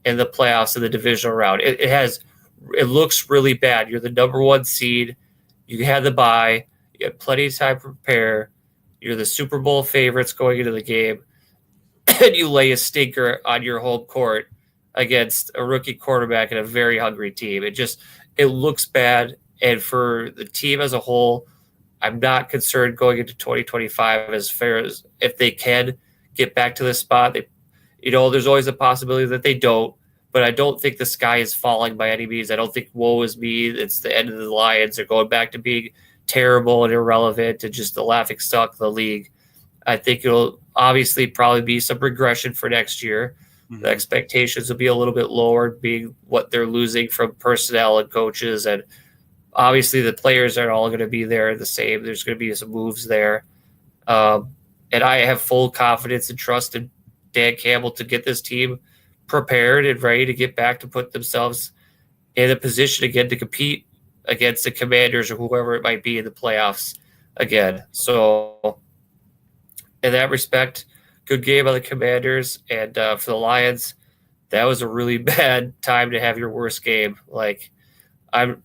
in the playoffs of the divisional round. It looks really bad. You're the number 1 seed. You had the bye. You had plenty of time to prepare. You're the Super Bowl favorites going into the game. And you lay a stinker on your home court against a rookie quarterback and a very hungry team. It looks bad. And for the team as a whole, I'm not concerned going into 2025 as far as if they can get back to this spot. There's always a possibility that they don't. But I don't think the sky is falling by any means. I don't think woe is me. It's the end of the Lions. They're going back to being terrible and irrelevant and just the laughing stock of the league. I think it'll obviously probably be some regression for next year. The expectations will be a little bit lower, being what they're losing from personnel and coaches. And obviously the players aren't all going to be there the same. There's going to be some moves there. And I have full confidence and trust in Dan Campbell to get this team prepared and ready to get back to put themselves in a position again to compete against the Commanders or whoever it might be in the playoffs again. So in that respect, good game on the Commanders. And for the Lions, that was a really bad time to have your worst game. Like I'm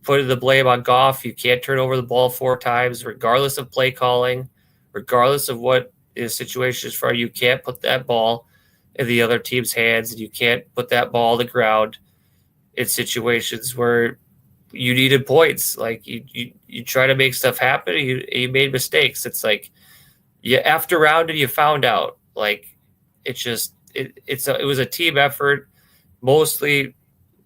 putting the blame on Goff. You can't turn over the ball 4 times, regardless of play calling, regardless of what the situation is for you. You can't put that ball in the other team's hands, and you can't put that ball on the ground in situations where you needed points. Like you try to make stuff happen, and you made mistakes. It's like you effed around and you found out. Like it was a team effort. Mostly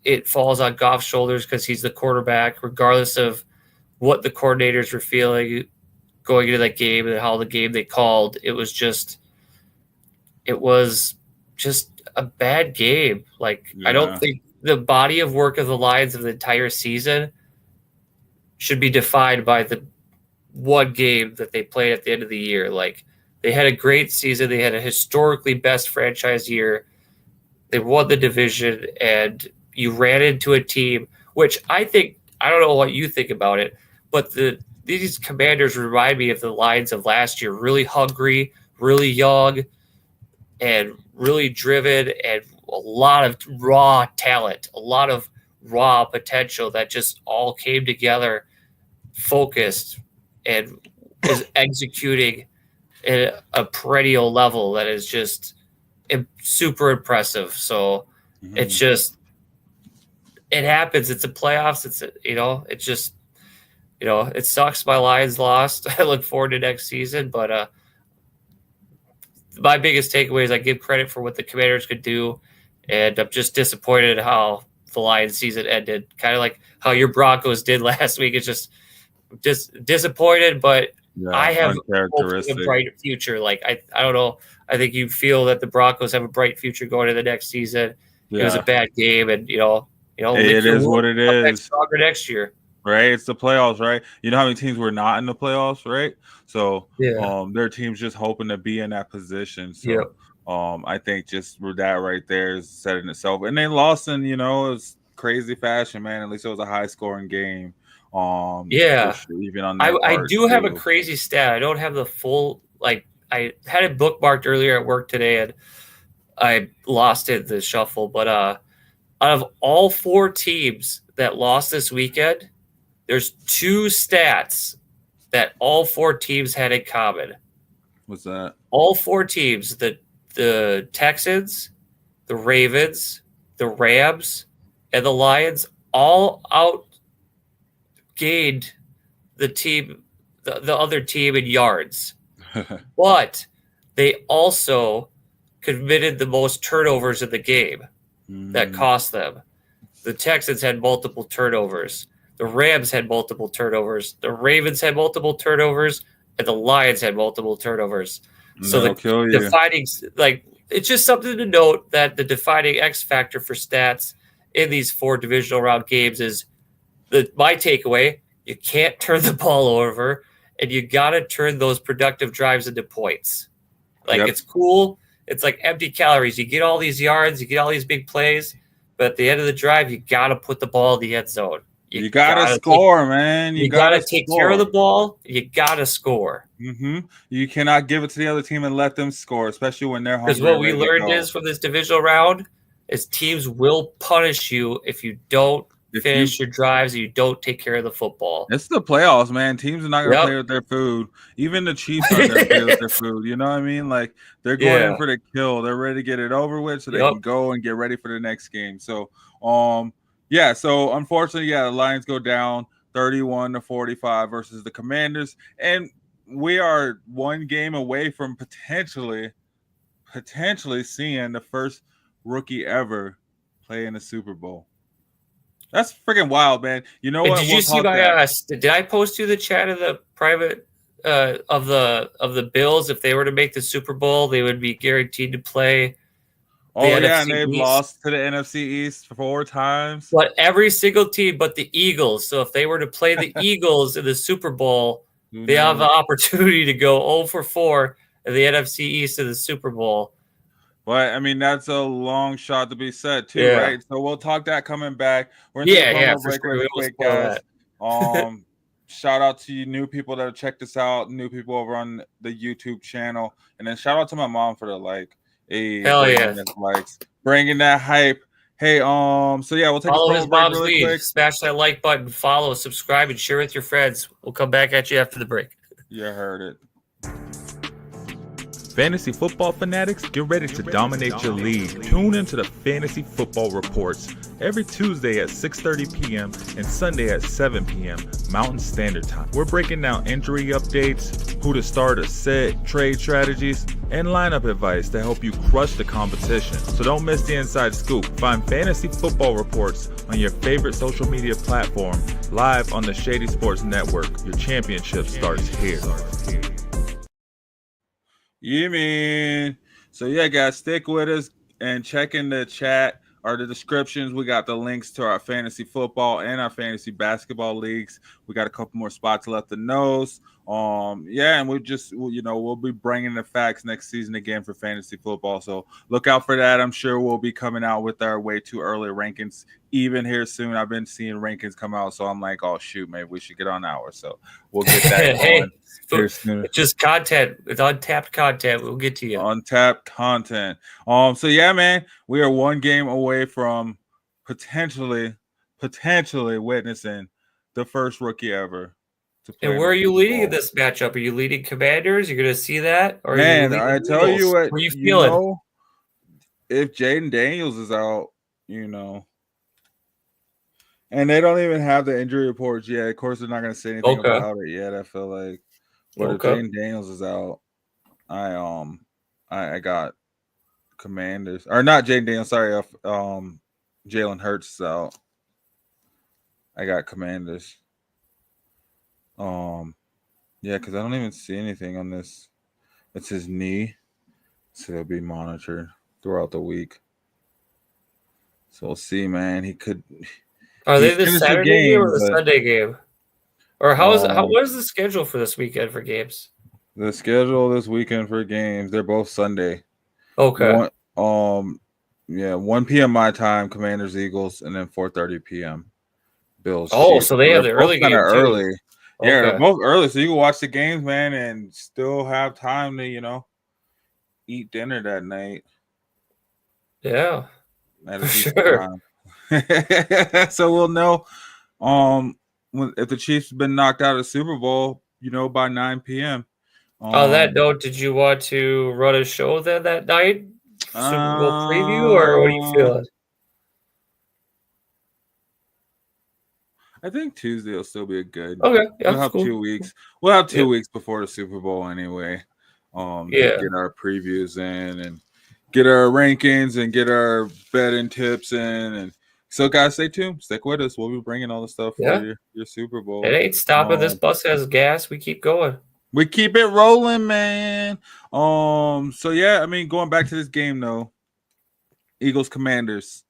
it falls on Goff's shoulders because he's the quarterback, regardless of what the coordinators were feeling going into that game and how the game they called. It was just a bad game. Like I don't think the body of work of the Lions of the entire season should be defined by the one game that they played at the end of the year. Like, they had a great season. They had a historically best franchise year. They won the division, and you ran into a team, which I don't know what you think about it, but these Commanders remind me of the Lions of last year, really hungry, really young, and really driven, and a lot of raw talent, a lot of raw potential that just all came together, focused, and is executing at a perennial level that is just super impressive. So it's just, it happens. It's a playoffs. It sucks my Lions lost. I look forward to next season, but my biggest takeaway is I give credit for what the Commanders could do, and I'm just disappointed how the Lions season ended. Kind of like how your Broncos did last week. It's just disappointed, but I have a bright future. Like, I don't know. I think you feel that the Broncos have a bright future going to the next season. Yeah. It was a bad game, and it is what it is. Stronger next year, right? It's the playoffs, right? You know how many teams were not in the playoffs, right? So, their team's just hoping to be in that position. So, I think just that right there is setting itself. And they lost in, it was crazy fashion, man. At least it was a high scoring game. Even on that I do have a crazy stat. I don't have the full, like, I had it bookmarked earlier at work today, and I lost it in the shuffle. But out of all 4 teams that lost this weekend, there's 2 stats that all 4 teams had in common. What's that? All 4 teams, the Texans, the Ravens, the Rams, and the Lions, all outgained the other team in yards. But they also committed the most turnovers in the game that cost them. The Texans had multiple turnovers. The Rams had multiple turnovers. The Ravens had multiple turnovers, and the Lions had multiple turnovers. So the defining, like, it's just something to note that the defining X factor for stats in these 4 divisional round games is my takeaway: you can't turn the ball over, and you got to turn those productive drives into points. Like, it's cool. It's like empty calories. You get all these yards, you get all these big plays, but at the end of the drive, you got to put the ball in the end zone. You gotta score, man. You gotta take care of the ball. You gotta score. You cannot give it to the other team and let them score, especially when they're hungry. Because what we learned is from this divisional round is teams will punish you if you don't finish your drives and you don't take care of the football. It's the playoffs, man. Teams are not going to play with their food. Even the Chiefs aren't going to play with their food. You know what I mean? Like, they're going in for the kill. They're ready to get it over with so they can go and get ready for the next game. So, so unfortunately, the Lions go down 31-45 versus the Commanders. And we are one game away from potentially seeing the first rookie ever play in the Super Bowl. That's freaking wild, man. You know what? Did you see my did I post you the chat of the private of the Bills? If they were to make the Super Bowl, they would be guaranteed to play. And they've lost to the NFC East 4 times. But every single team but the Eagles. So if they were to play the Eagles in the Super Bowl, they have the opportunity to go 0-4 in the NFC East in the Super Bowl. But I mean, that's a long shot to be set too, right? So we'll talk that coming back. We're gonna break really quick, guys. Shout out to you new people that have checked us out, new people over on the YouTube channel, and then shout out to my mom for the like. Hell yeah, likes, bringing that hype. Hey, we'll take follow a break really quick. Smash that like button, follow, subscribe, and share with your friends. We'll come back at you after the break. You heard it. Fantasy football fanatics, get ready to dominate your league. Tune into the Fantasy Football Reports every Tuesday at 6:30 p.m. and Sunday at 7 p.m. Mountain Standard Time. We're breaking down injury updates, who to start or sit, trade strategies, and lineup advice to help you crush the competition. So don't miss the inside scoop. Find Fantasy Football Reports on your favorite social media platform, live on the Shady Sports Network. Your championship starts here. You mean? So guys, stick with us and check in the chat. are the descriptions. We got the links to our fantasy football and our fantasy basketball leagues. We got a couple more spots left to nose. And we'll be bringing the facts next season again for fantasy football. So look out for that. I'm sure we'll be coming out with our way too early rankings even here soon. I've been seeing rankings come out, so I'm like, oh shoot, maybe we should get on ours. So we'll get that going here soon. It's just content. It's untapped content. We'll get to you. Untapped content. So yeah, man, we are one game away from potentially witnessing the first rookie ever. And where are you leading in this matchup? Are you leading Commanders? You're going to see that? Or man, I tell you what, where are you feeling? If Jaden Daniels is out, and they don't even have the injury reports yet. Of course, they're not going to say anything about it yet. I feel like, but if Jaden Daniels is out, I got Commanders, or not Jaden Daniels. Sorry, Jalen Hurts is out. I got Commanders. Because I don't even see anything on this. It's his knee, so it'll be monitored throughout the week. So we'll see, man. He could. Are they the Saturday game or the Sunday game? Or what is the schedule for this weekend for games? The schedule this weekend for games, they're both Sunday. Okay. 1 p.m. my time, Commanders Eagles, and then 4:30 p.m. Bills. Oh, Chiefs. So they have the early game early. Okay. Yeah, they're both early, so you can watch the games, man, and still have time to, eat dinner that night. Yeah, for sure. So we'll know if the Chiefs have been knocked out of the Super Bowl, by 9 p.m. On that note, did you want to run a show then that night? Super Bowl preview, or what are you feeling? I think Tuesday will still be a good. Okay, we'll have 2 weeks. We'll have 2 weeks before the Super Bowl anyway. To get our previews in and get our rankings and get our betting tips in. And so, guys, stay tuned. Stick with us. We'll be bringing all the stuff for your Super Bowl. It ain't stopping. This bus has gas. We keep going. We keep it rolling, man. So yeah, I mean, going back to this game though, Eagles Commanders.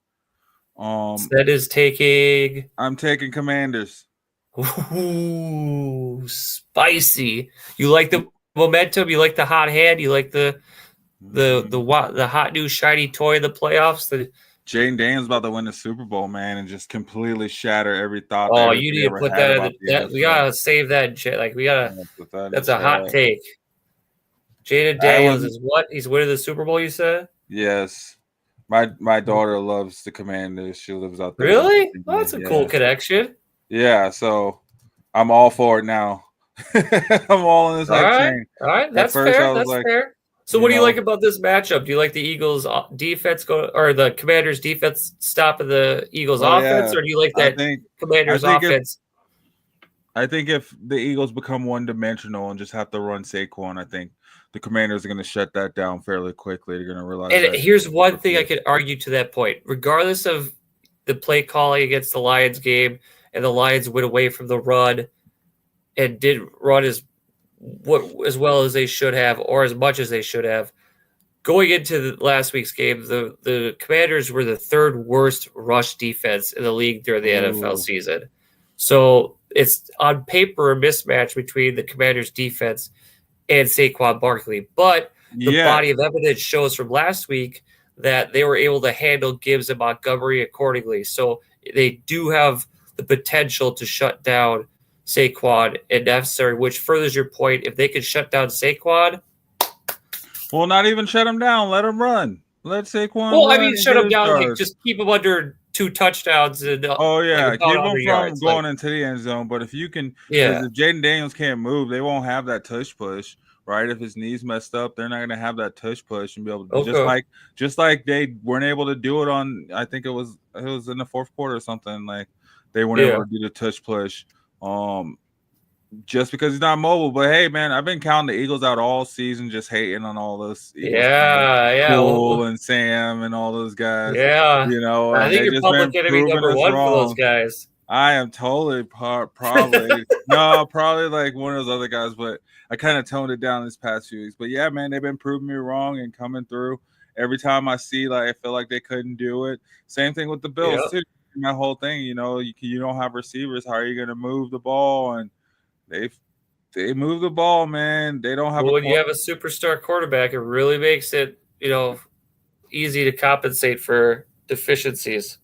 That is taking. I'm taking Commanders. Ooh, spicy. You like the momentum? You like the hot hand? You like the hot new shiny toy of the playoffs? Jaden Daniels about to win the Super Bowl, man, and just completely shatter every thought. Oh, you need to put that in. We gotta save that. We gotta. That's a hot take. Jaden Daniels is what? He's winning the Super Bowl. You said? Yes. My daughter loves the Commanders. She lives out there. Really? Oh, that's a cool connection. Yeah, so I'm all for it now. I'm all in this train. All right, that's fair. That's fair. So what do you like about this matchup? Do you like the Eagles defense or the Commanders defense stopping the Eagles offense, or do you like that Commanders offense? I think if the Eagles become one-dimensional and just have to run Saquon, I think the Commanders are going to shut that down fairly quickly. They're going to realize. And here's one thing I could argue to that point. Regardless of the play calling against the Lions game, and the Lions went away from the run and did run as well as they should have, or as much as they should have. Going into the last week's game, the Commanders were the third worst rush defense in the league during the NFL season. So it's on paper a mismatch between the Commanders defense and Saquon Barkley. But the body of evidence shows from last week that they were able to handle Gibbs and Montgomery accordingly. So they do have the potential to shut down Saquon if necessary, which furthers your point. If they could shut down Saquon, well, not even shut him down. Let him run. Let Saquon. Well, I mean, shut him down. Like, just keep him under 2 touchdowns. And, keep him from going into the end zone. But if you can, if Jaden Daniels can't move, they won't have that tush push, right? If his knee's messed up, they're not going to have that tush push and be able to just like they weren't able to do it on. I think it was in the fourth quarter or something. Like they weren't able to do the tush push. Just because he's not mobile. But hey, man, I've been counting the Eagles out all season, just hating on all those Eagles. Cole and Sam and all those guys. Yeah, I think you're public enemy number one for those guys. I am totally probably probably like one of those other guys, but I kind of toned it down this past few weeks. But yeah, man, they've been proving me wrong and coming through. every time I see, like, I feel like they couldn't do it. Same thing with the Bills too. That whole thing, you don't have receivers. How are you going to move the ball? And they move the ball, man. They don't have. Well, when you have a superstar quarterback, it really makes it easy to compensate for deficiencies.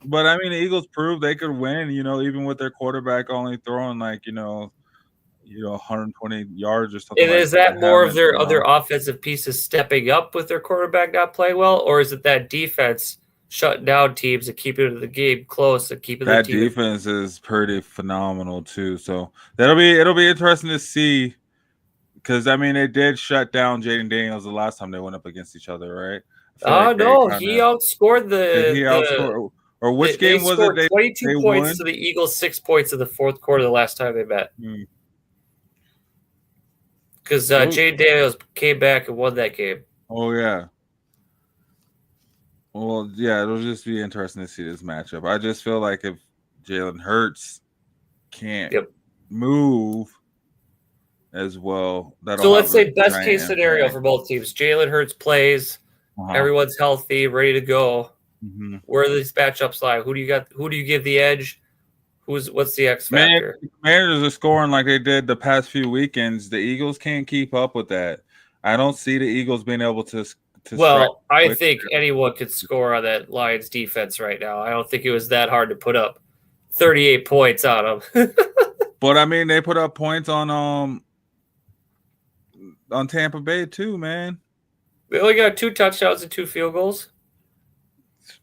But I mean, the Eagles proved they could win. Even with their quarterback only throwing 120 yards or something. And is that more of their other offensive pieces stepping up with their quarterback not playing well, or is it that defense shutting down teams and keeping the game close and keeping that the team defense is pretty phenomenal too? So it'll be interesting to see, because I mean they did shut down Jaden Daniels the last time they went up against each other, right? No, he outscored or which game was it? They 22 points to the Eagles, 6 points in the fourth quarter the last time they met. Because Jaden Daniels came back and won that game. Oh, yeah. Well, yeah, it'll just be interesting to see this matchup. I just feel like if Jalen Hurts can't move as well, so let's say best case scenario for both teams. Jalen Hurts plays, everyone's healthy, ready to go. Where are these matchups lie? Who do you got? Who do you give the edge? What's the X factor? The Commanders are scoring like they did the past few weekends. The Eagles can't keep up with that. I don't see the Eagles being able to. Well, I think anyone could score on that Lions defense right now. I don't think it was that hard to put up 38 points on them. But I mean, they put up points on Tampa Bay too, man. They only got 2 touchdowns and 2 field goals.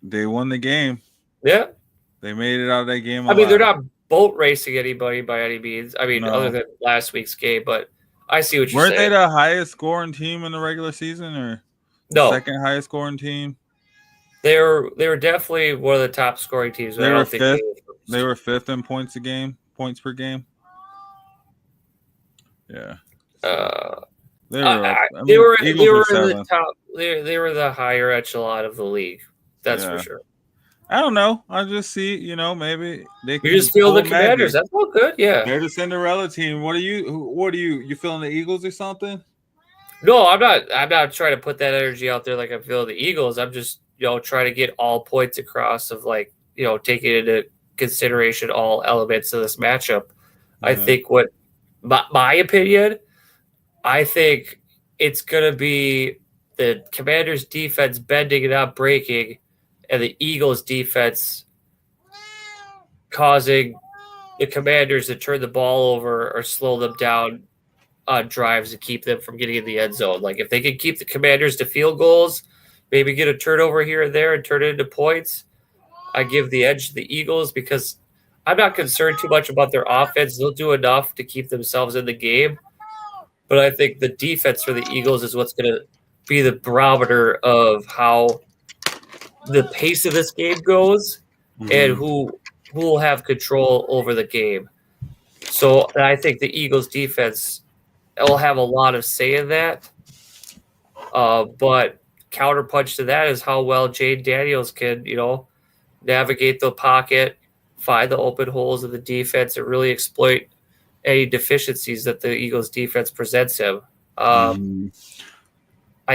They won the game. Yeah. They made it out of that game alive. I mean, they're not boat racing anybody by any means. I mean, other than last week's game, but I see what you're saying. Weren't they the highest scoring team in the regular season, or no second highest scoring team? They were definitely one of the top scoring teams. They were fifth. They were fifth in points per game. Yeah. They were in the top. They were the higher echelon of the league. That's for sure. I don't know. I just see, maybe they. You just feel the Commanders. That's all good. Yeah. They're the Cinderella team. What are you? You feeling the Eagles or something? No, I'm not. I'm not trying to put that energy out there like I'm feeling the Eagles. I'm just trying to get all points across of taking into consideration all elements of this matchup. I think my opinion, I think it's gonna be the Commanders' defense bending and not breaking, and the Eagles' defense causing the Commanders to turn the ball over or slow them down on drives to keep them from getting in the end zone. Like if they can keep the Commanders to field goals, maybe get a turnover here and there and turn it into points, I give the edge to the Eagles because I'm not concerned too much about their offense. They'll do enough to keep themselves in the game. But I think the defense for the Eagles is what's going to be the barometer of how the pace of this game goes and who will have control over the game. So I think the Eagles defense will have a lot of say in that. But counterpunch to that is how well Jaden Daniels can, navigate the pocket, find the open holes of the defense, and really exploit any deficiencies that the Eagles defense presents him. I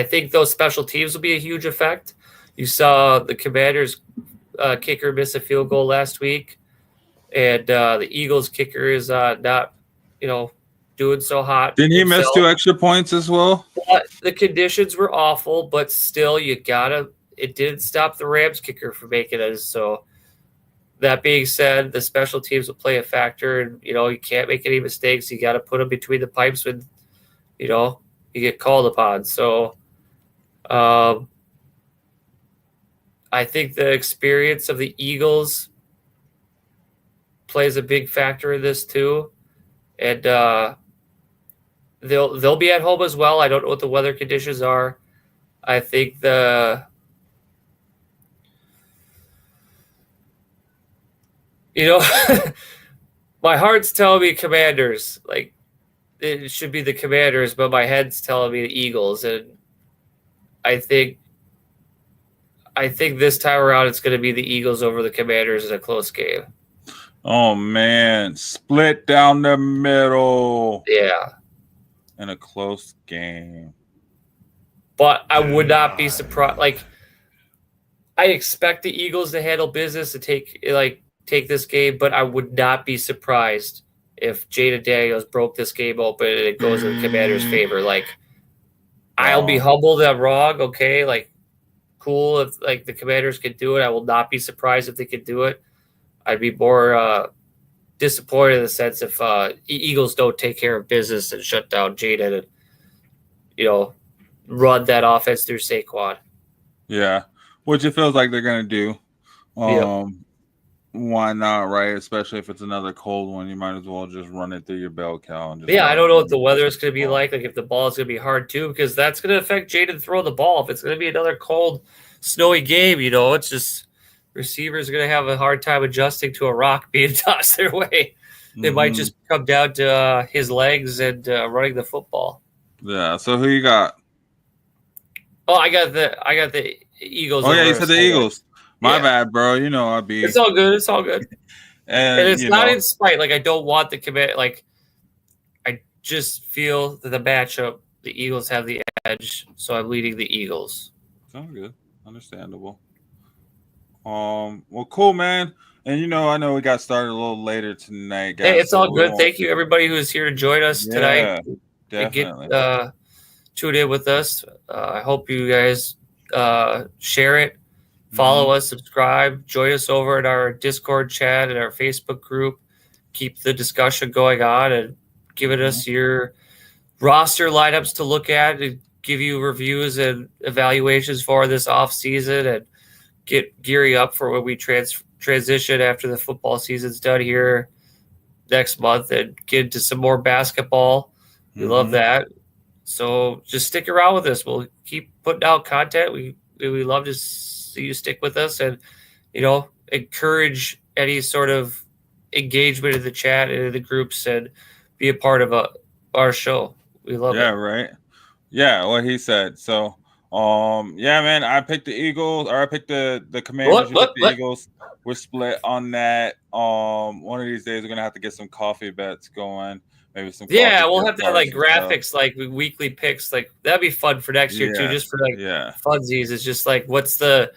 think those special teams will be a huge effect. You saw the Commanders kicker miss a field goal last week, and the Eagles kicker is not, doing so hot. Didn't he miss 2 extra points as well? But the conditions were awful, but still, it didn't stop the Rams kicker from making it. So that being said, the special teams will play a factor, and you can't make any mistakes. You got to put them between the pipes when you get called upon. So I think the experience of the Eagles plays a big factor in this too, and they'll be at home as well. I don't know what the weather conditions are. I think my heart's telling me Commanders. Like it should be the Commanders, but my head's telling me the Eagles, and I think this time around it's going to be the Eagles over the Commanders in a close game. Oh man, split down the middle. Yeah, in a close game. but I would not be surprised. Like, I expect the Eagles to handle business to take this game, but I would not be surprised if Jaden Daniels broke this game open and it goes in the Commanders' favor. Like, I'll be humbled that I'm wrong. Okay, like, cool if like the Commanders could do it. I will not be surprised if they could do it. I'd be more disappointed in the sense if Eagles don't take care of business and shut down Jaden and run that offense through Saquon. Yeah, which it feels like they're gonna do. Why not, right? Especially if it's another cold one, you might as well just run it through your bell cow. And just I don't know what the weather is going to be like if the ball is going to be hard too, because that's going to affect Jaden throwing the ball. If it's going to be another cold, snowy game, it's just receivers are going to have a hard time adjusting to a rock being tossed their way. It might just come down to his legs and running the football. Yeah. So who you got? Oh, I got the Eagles. Oh yeah, you said the Eagles. My bad, bro. I'd be. It's all good. It's all good. And it's not in spite. Like, I don't want the commit. Like, I just feel that the matchup, the Eagles have the edge, so I'm leading the Eagles. Sounds good. Understandable. Well, cool, man. And I know we got started a little later tonight, guys. Hey, it's all good. Thank you, everybody who is here to join us tonight. Definitely. Get tune in with us. I hope you guys share it. Follow us, subscribe, join us over at our Discord chat and our Facebook group. Keep the discussion going on and giving us your roster lineups to look at and give you reviews and evaluations for this off season and get gearing up for when we transition after the football season's done here next month and get into some more basketball. We love that. So just stick around with us. We'll keep putting out content. We love to see you stick with us and, encourage any sort of engagement in the chat and in the groups and be a part of our show. We love it. Yeah, right. Yeah, what he said. So, man, I picked the Eagles, or I picked the Commanders. You picked the Eagles. We're split on that. One of these days, we're gonna have to get some coffee bets going. Maybe some. Yeah, we'll have to have like graphics, like weekly picks. Like that'd be fun for next year too, just for like funsies. It's just like what's the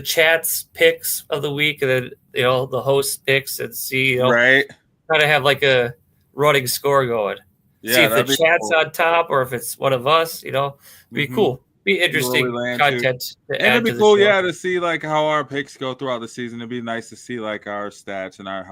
chat's picks of the week, and then the host picks, and see right. Try to have like a running score going. Yeah, see if the chat's on top or if it's one of us. Be cool. Be interesting content. It'd be cool, to see like how our picks go throughout the season. It'd be nice to see like our stats and our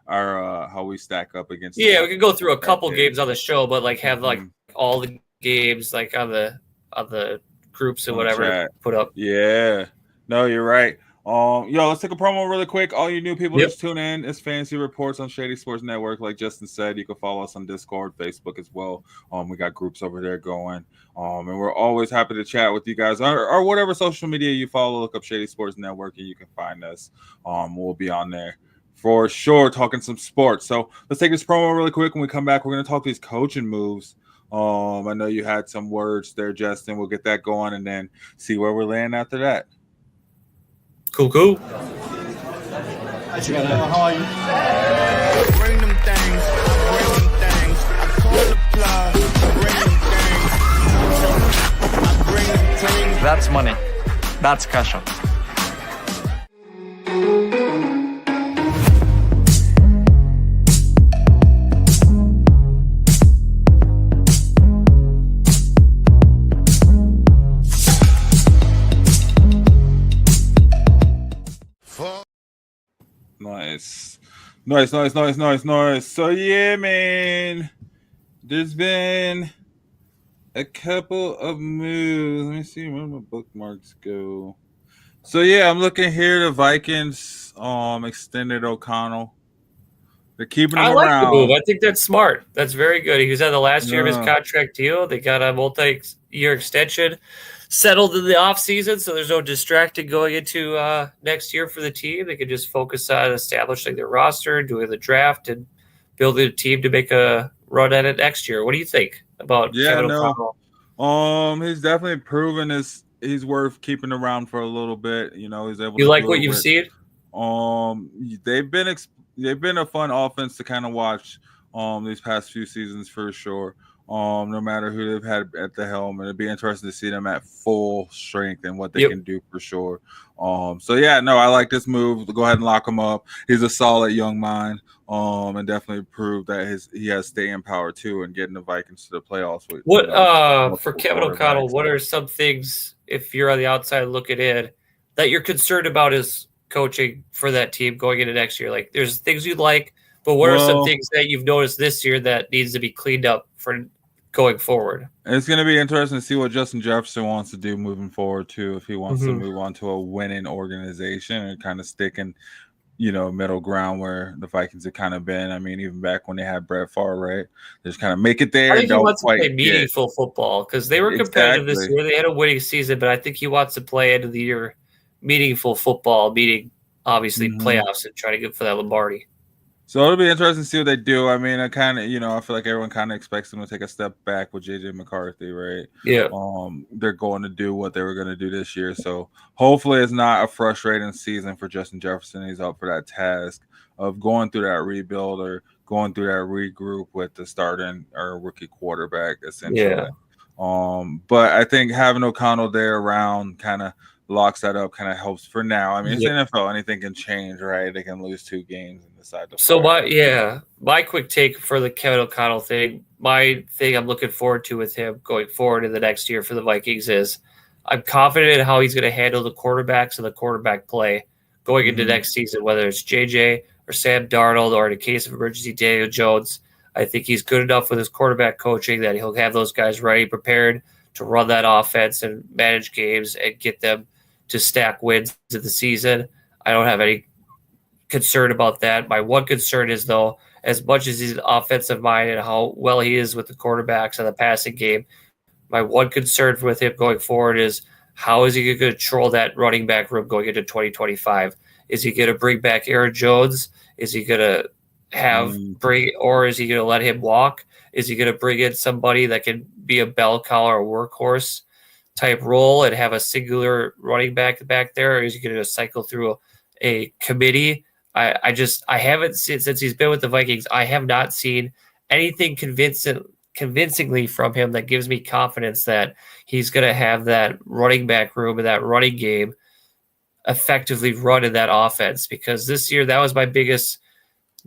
how we stack up against. Yeah, we could go through a couple games on the show, but like have like all the games like on the groups and whatever put up. Yeah, no, you're right. Let's take a promo really quick. All you new people, just tune in. It's Fantasy Reports on Shady Sports Network. Like Justin said, you can follow us on Discord, Facebook as well. We got groups over there going. And we're always happy to chat with you guys or whatever social media you follow. Look up Shady Sports Network and you can find us. We'll be on there for sure, talking some sports. So let's take this promo really quick. When we come back, we're going to talk these coaching moves. I know you had some words there, Justin. We'll get that going and then see where we're laying after that. Cool. How are you? Bring them things. I call the plug. Bring them things. That's money. That's cash out. Nice. So yeah, man, there's been a couple of moves. Let me see where my bookmarks go. So yeah, I'm looking here. The Vikings extended O'Connell. They're keeping him around. I like the move. I think that's smart. That's very good. He was at the last year of his contract deal. They got a multi-year extension settled in the offseason, so there's no distracting going into next year for the team. They can just focus on establishing their roster, doing the draft, and building a team to make a run at it next year. What do you think about Kevin O'Connell? He's definitely proven he's worth keeping around for a little bit. He's able. You like what you've seen? They've been a fun offense to kind of watch these past few seasons for sure. no matter who they've had at the helm. And it'd be interesting to see them at full strength and what they can do for sure. So yeah, no, I like this move. Go ahead and lock him up. He's a solid young mind. And definitely prove that he has staying power too, and getting the Vikings to the playoffs. With, for Kevin O'Connell, what are some things, if you're on the outside looking in, that you're concerned about his coaching for that team going into next year? Like, there's things you'd like, but what are some things that you've noticed this year that needs to be cleaned up for going forward? It's going to be interesting to see what Justin Jefferson wants to do moving forward too. If he wants to move on to a winning organization and kind of sticking, middle ground where the Vikings have kind of been. I mean, even back when they had Brett Favre, right? Just kind of make it there. I think he wants to play meaningful football because they were competitive this year. They had a winning season, but I think he wants to play end of the year meaningful football, meaning obviously playoffs and try to get for that Lombardi. So it'll be interesting to see what they do. I mean, I feel like everyone kind of expects them to take a step back with JJ McCarthy, right? Yeah. They're going to do what they were going to do this year. So hopefully it's not a frustrating season for Justin Jefferson. He's up for that task of going through that rebuild or going through that regroup with the starting or rookie quarterback, essentially. Yeah. But I think having O'Connell there around kind of locks that up, kind of helps for now. I mean, it's the NFL. Anything can change, right? They can lose 2 games and decide to. So my quick take for the Kevin O'Connell thing, my thing I'm looking forward to with him going forward in the next year for the Vikings is I'm confident in how he's going to handle the quarterbacks and the quarterback play going into next season, whether it's JJ or Sam Darnold or in a case of emergency Daniel Jones. I think he's good enough with his quarterback coaching that he'll have those guys ready, prepared to run that offense and manage games and get them to stack wins of the season. I don't have any concern about that. My one concern is, though, as much as he's an offensive mind and how well he is with the quarterbacks and the passing game, my one concern with him going forward is how is he going to control that running back room going into 2025? Is he going to bring back Aaron Jones? Is he going to or is he going to let him walk? Is he going to bring in somebody that can be a bell cow or a workhorse type role and have a singular running back there, or is he going to cycle through a committee? I haven't seen, since he's been with the Vikings, I have not seen anything convincingly from him that gives me confidence that he's going to have that running back room and that running game effectively run in that offense. Because this year, that was my biggest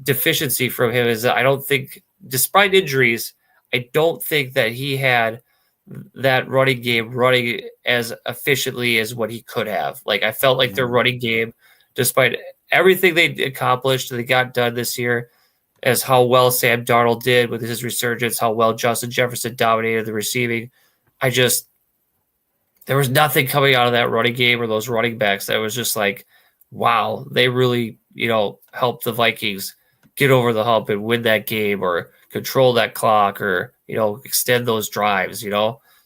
deficiency from him, is that I don't think, despite injuries, I don't think that he had that running game running as efficiently as what he could have. Like, I felt like their running game, despite everything they accomplished, they got done this year, as how well Sam Darnold did with his resurgence, how well Justin Jefferson dominated the receiving. There was nothing coming out of that running game or those running backs that was just like, wow, they really, helped the Vikings get over the hump and win that game or control that clock or, extend those drives,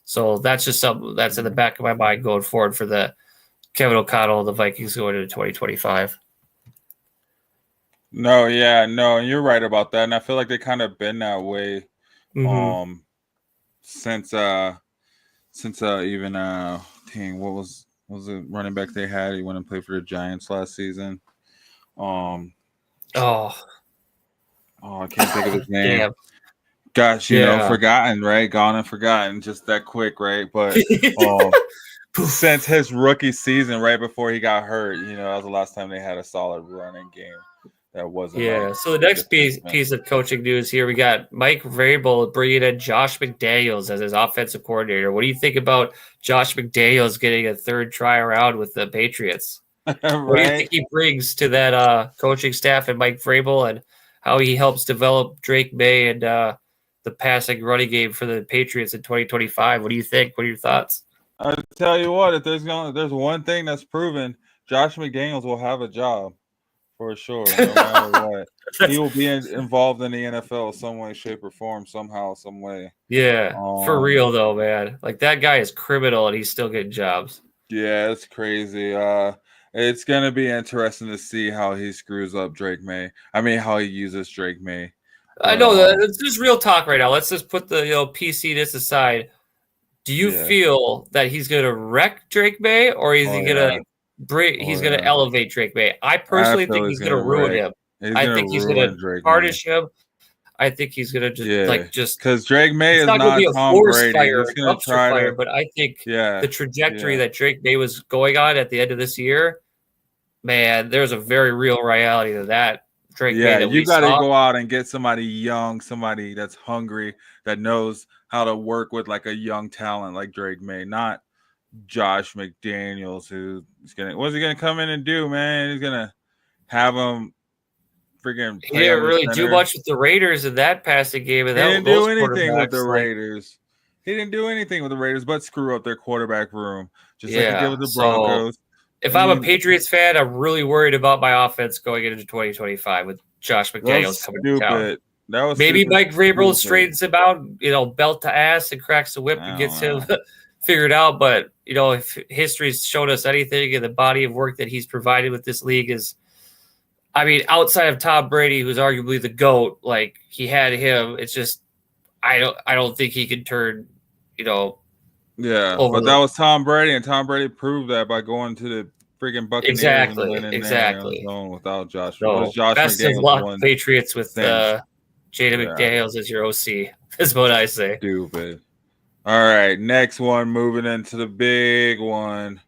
So that's just something that's in the back of my mind going forward for the Kevin O'Connell and the Vikings going into 2025. No, you're right about that. And I feel like they kind of been that way since even what was the running back they had? He went and played for the Giants last season. I can't think of his name. Damn. Gosh, forgotten, right? Gone and forgotten, just that quick, right? But since his rookie season, right before he got hurt, that was the last time they had a solid running game. That wasn't. Yeah. So the next piece of coaching news here, we got Mike Vrabel bringing in Josh McDaniels as his offensive coordinator. What do you think about Josh McDaniels getting a third try around with the Patriots? Right? What do you think he brings to that coaching staff and Mike Vrabel, and how he helps develop Drake May and the passing running game for the Patriots in 2025? What do you think? What are your thoughts? I tell you what, if there's one thing that's proven, Josh McDaniels will have a job for sure. No matter what, he will be involved in the NFL some way, shape, or form, somehow, some way. Yeah, for real though, man. Like, that guy is criminal, and he's still getting jobs. Yeah, it's crazy. It's gonna be interesting to see how he screws up Drake May. I mean, how he uses Drake May. I know that it's just real talk right now. Let's just put the PC-ness aside. Do you feel that he's going to wreck Drake May, or is he going to he's going to elevate Drake May? I personally think he's going to ruin him. I think he's going to tarnish him. I think he's gonna just because Drake May it's is not gonna not be a Tom forest Brady. fire, He's a gonna dumpster try fire, to, but I think the trajectory that Drake May was going on at the end of this year, man, there's a very real reality to that Drake May that you we got to saw. go out and get somebody young, somebody that's hungry, that knows how to work with like a young talent like Drake May, not Josh McDaniels, what's he gonna come in and do, man? He's gonna have him freaking He play didn't on the really do center. much with the Raiders in that passing game, and He didn't do anything with the quarterbacks, Raiders. He didn't do anything with the Raiders but screw up their quarterback room, just like he did with the so Broncos. if I'm a Patriots fan, I'm really worried about my offense going into 2025 with Josh McDaniels coming to town. That was Maybe Mike Vrabel stupid. straightens him out, belt to ass and cracks the whip and gets him figured out. But, if history's shown us anything, and the body of work that he's provided with this league is, outside of Tom Brady, who's arguably the GOAT, like he had him, it's just, I don't think he can turn, but that was Tom Brady, and Tom Brady proved that by going to the freaking Buccaneers and winning there on his own without Josh. So, best of luck, Patriots, with Jada McDaniels as your OC, is what I say. Stupid. All right, next one, moving into the big one.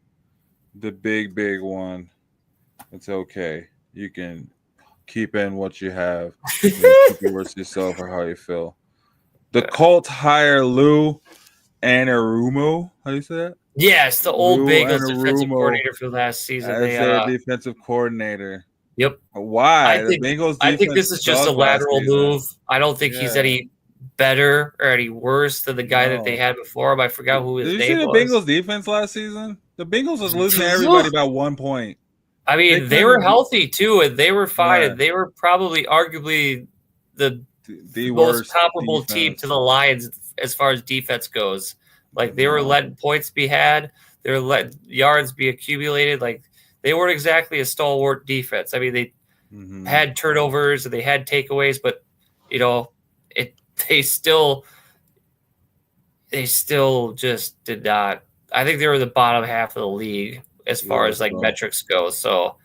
The big one. It's okay. You can keep in what you have. Keep it with yourself or how you feel. The Colts hire Lou Anarumo. How do you say that? Yes, the old Bengals defensive coordinator for last season. As their defensive coordinator. Yep. Why? I think this is just a lateral move. I don't think he's any better or any worse than the guy that they had before him. I forgot who his name was. Did you see the Bengals defense last season? The Bengals was losing to everybody by 1 point. They were healthy too, and they were fine. And they were probably arguably the most comparable team to the Lions as far as defense goes. Like, they were letting points be had. They were letting yards be accumulated. Like, they weren't exactly a stalwart defense. They had turnovers and they had takeaways, but they still just did not. I think they were the bottom half of the league as far as metrics go. So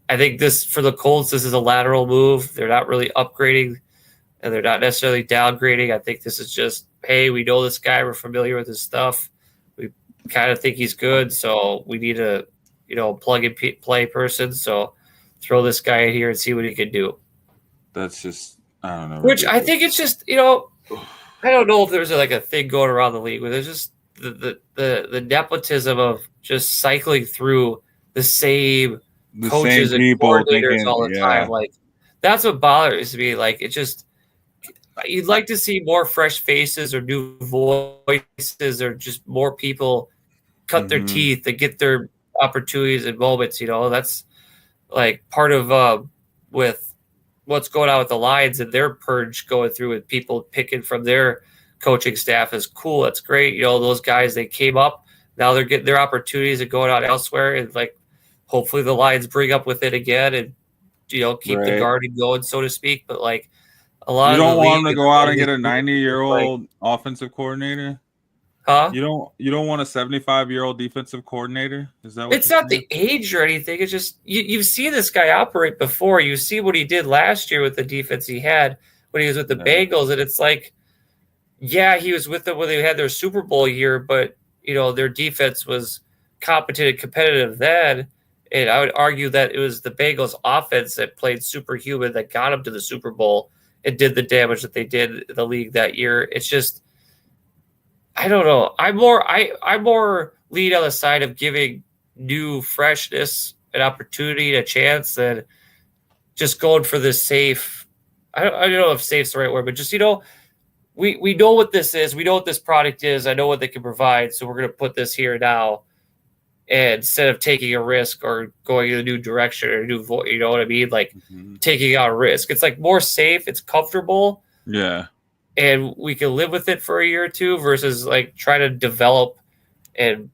I think for the Colts, this is a lateral move. They're not really upgrading and they're not necessarily downgrading. I think this is just, hey, we know this guy. We're familiar with his stuff. We kind of think he's good. So we need a, plug and play person. So throw this guy in here and see what he can do. That's just, I don't know. Which I think it's just, I don't know if there's a thing going around the league where there's just the nepotism of just cycling through the same coaches and coordinators all the time. Like, that's what bothers me. Like, it just, you'd like to see more fresh faces or new voices or just more people cut their teeth and get their opportunities and moments. That's like part of with what's going on with the Lions and their purge going through with people picking from their coaching staff is cool. That's great. Those guys, they came up. Now they're getting their opportunities and going out elsewhere. And hopefully the Lions bring up with it again and, keep the garden going, so to speak. But a lot of you don't want them to go out and get a 90-year-old offensive coordinator. Huh? You don't want a 75-year-old defensive coordinator? Is that what it's not saying? The age or anything. It's just you've seen this guy operate before. You see what he did last year with the defense he had when he was with the Bengals, and it's he was with them when they had their Super Bowl year, but their defense was competent and competitive then. And I would argue that it was the Bengals offense that played superhuman that got them to the Super Bowl and did the damage that they did in the league that year. It's just, I don't know. I more lean on the side of giving new freshness an opportunity, a chance, than just going for this safe. I don't know if safe's the right word, but just, we know what this is. We know what this product is. I know what they can provide. So we're going to put this here now. And instead of taking a risk or going in a new direction or a new voice, you know what I mean? Taking out a risk. It's more safe. It's comfortable. Yeah. And we can live with it for a year or two versus try to develop and,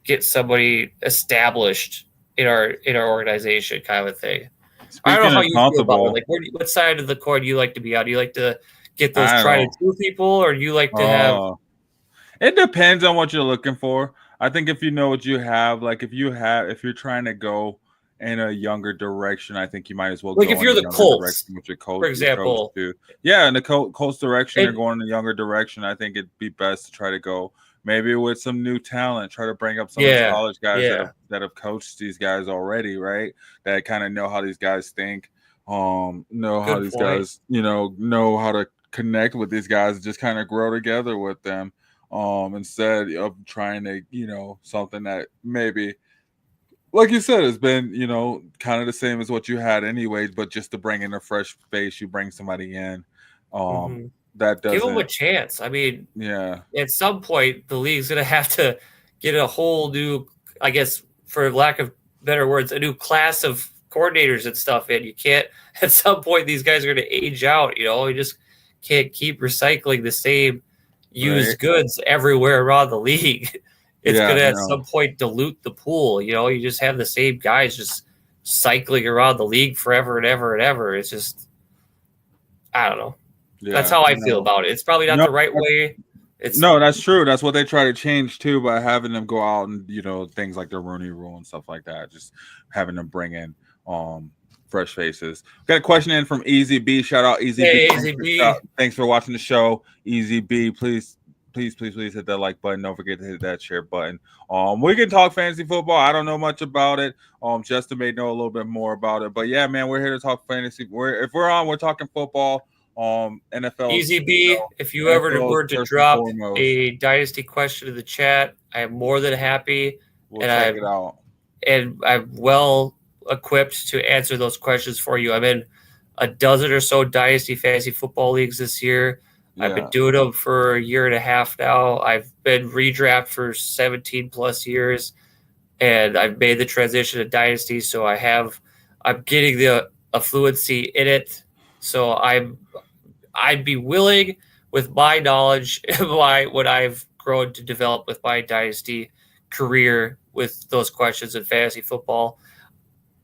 get somebody established in our organization kind of a thing. I don't know how you feel about it. What side of the coin do you like to be on? Do you like to get those tried and true people, or do you like to have? It depends on what you're looking for. I think if you know what you have, if you're trying to go in a younger direction, I think you might as well Like go if you're in a the younger Colts, direction with your coach. for example. Too. Yeah, in the Colts direction, they're And going in a younger direction. I think it'd be best to try to go maybe with some new talent. Try to bring up some of the yeah, college guys yeah, that have coached these guys already, right? That kind of know how these guys think, know how good these point. guys, know how to connect with these guys, just kind of grow together with them. Instead of trying to, something that maybe, like you said, has been, kind of the same as what you had anyways, but just to bring in a fresh face, you bring somebody in. Mhm. That Give them a doesn't, chance. I mean, yeah, at some point, the league's going to have to get a whole new, I guess, for lack of better words, a new class of coordinators and stuff in. You can't, at some point, these guys are going to age out. You just can't keep recycling the same used right. goods everywhere around the league. It's Yeah, going to, at no, some point, dilute the pool. You just have the same guys just cycling around the league forever and ever and ever. It's just, I don't know. That's yeah, how I feel no, about it. It's probably not no. the right way. It's No, that's true. That's what they try to change too by having them go out and things like the Rooney Rule and stuff like that. Just having them bring in fresh faces. Got a question in from Easy B. Shout out Easy Hey, B. Easy B. Thanks for watching the show, Easy B. Please hit that like button. Don't forget to hit that share button. We can talk fantasy football. I don't know much about it. Justin may know a little bit more about it. But yeah, man, we're here to talk fantasy. If we're on, we're talking football. NFL. Easy B, if you ever NFL were to first and drop foremost. a dynasty question in the chat, I am more than happy, We'll check it out. and I'm well equipped to answer those questions for you. I'm in a dozen or so dynasty fantasy football leagues this year. I've been doing them for a year and a half now. I've been redraft for 17 plus years, and I've made the transition to dynasty. So I'm getting the affluency in it. So I'd be willing, with my knowledge, what I've grown to develop with my dynasty career with those questions in fantasy football,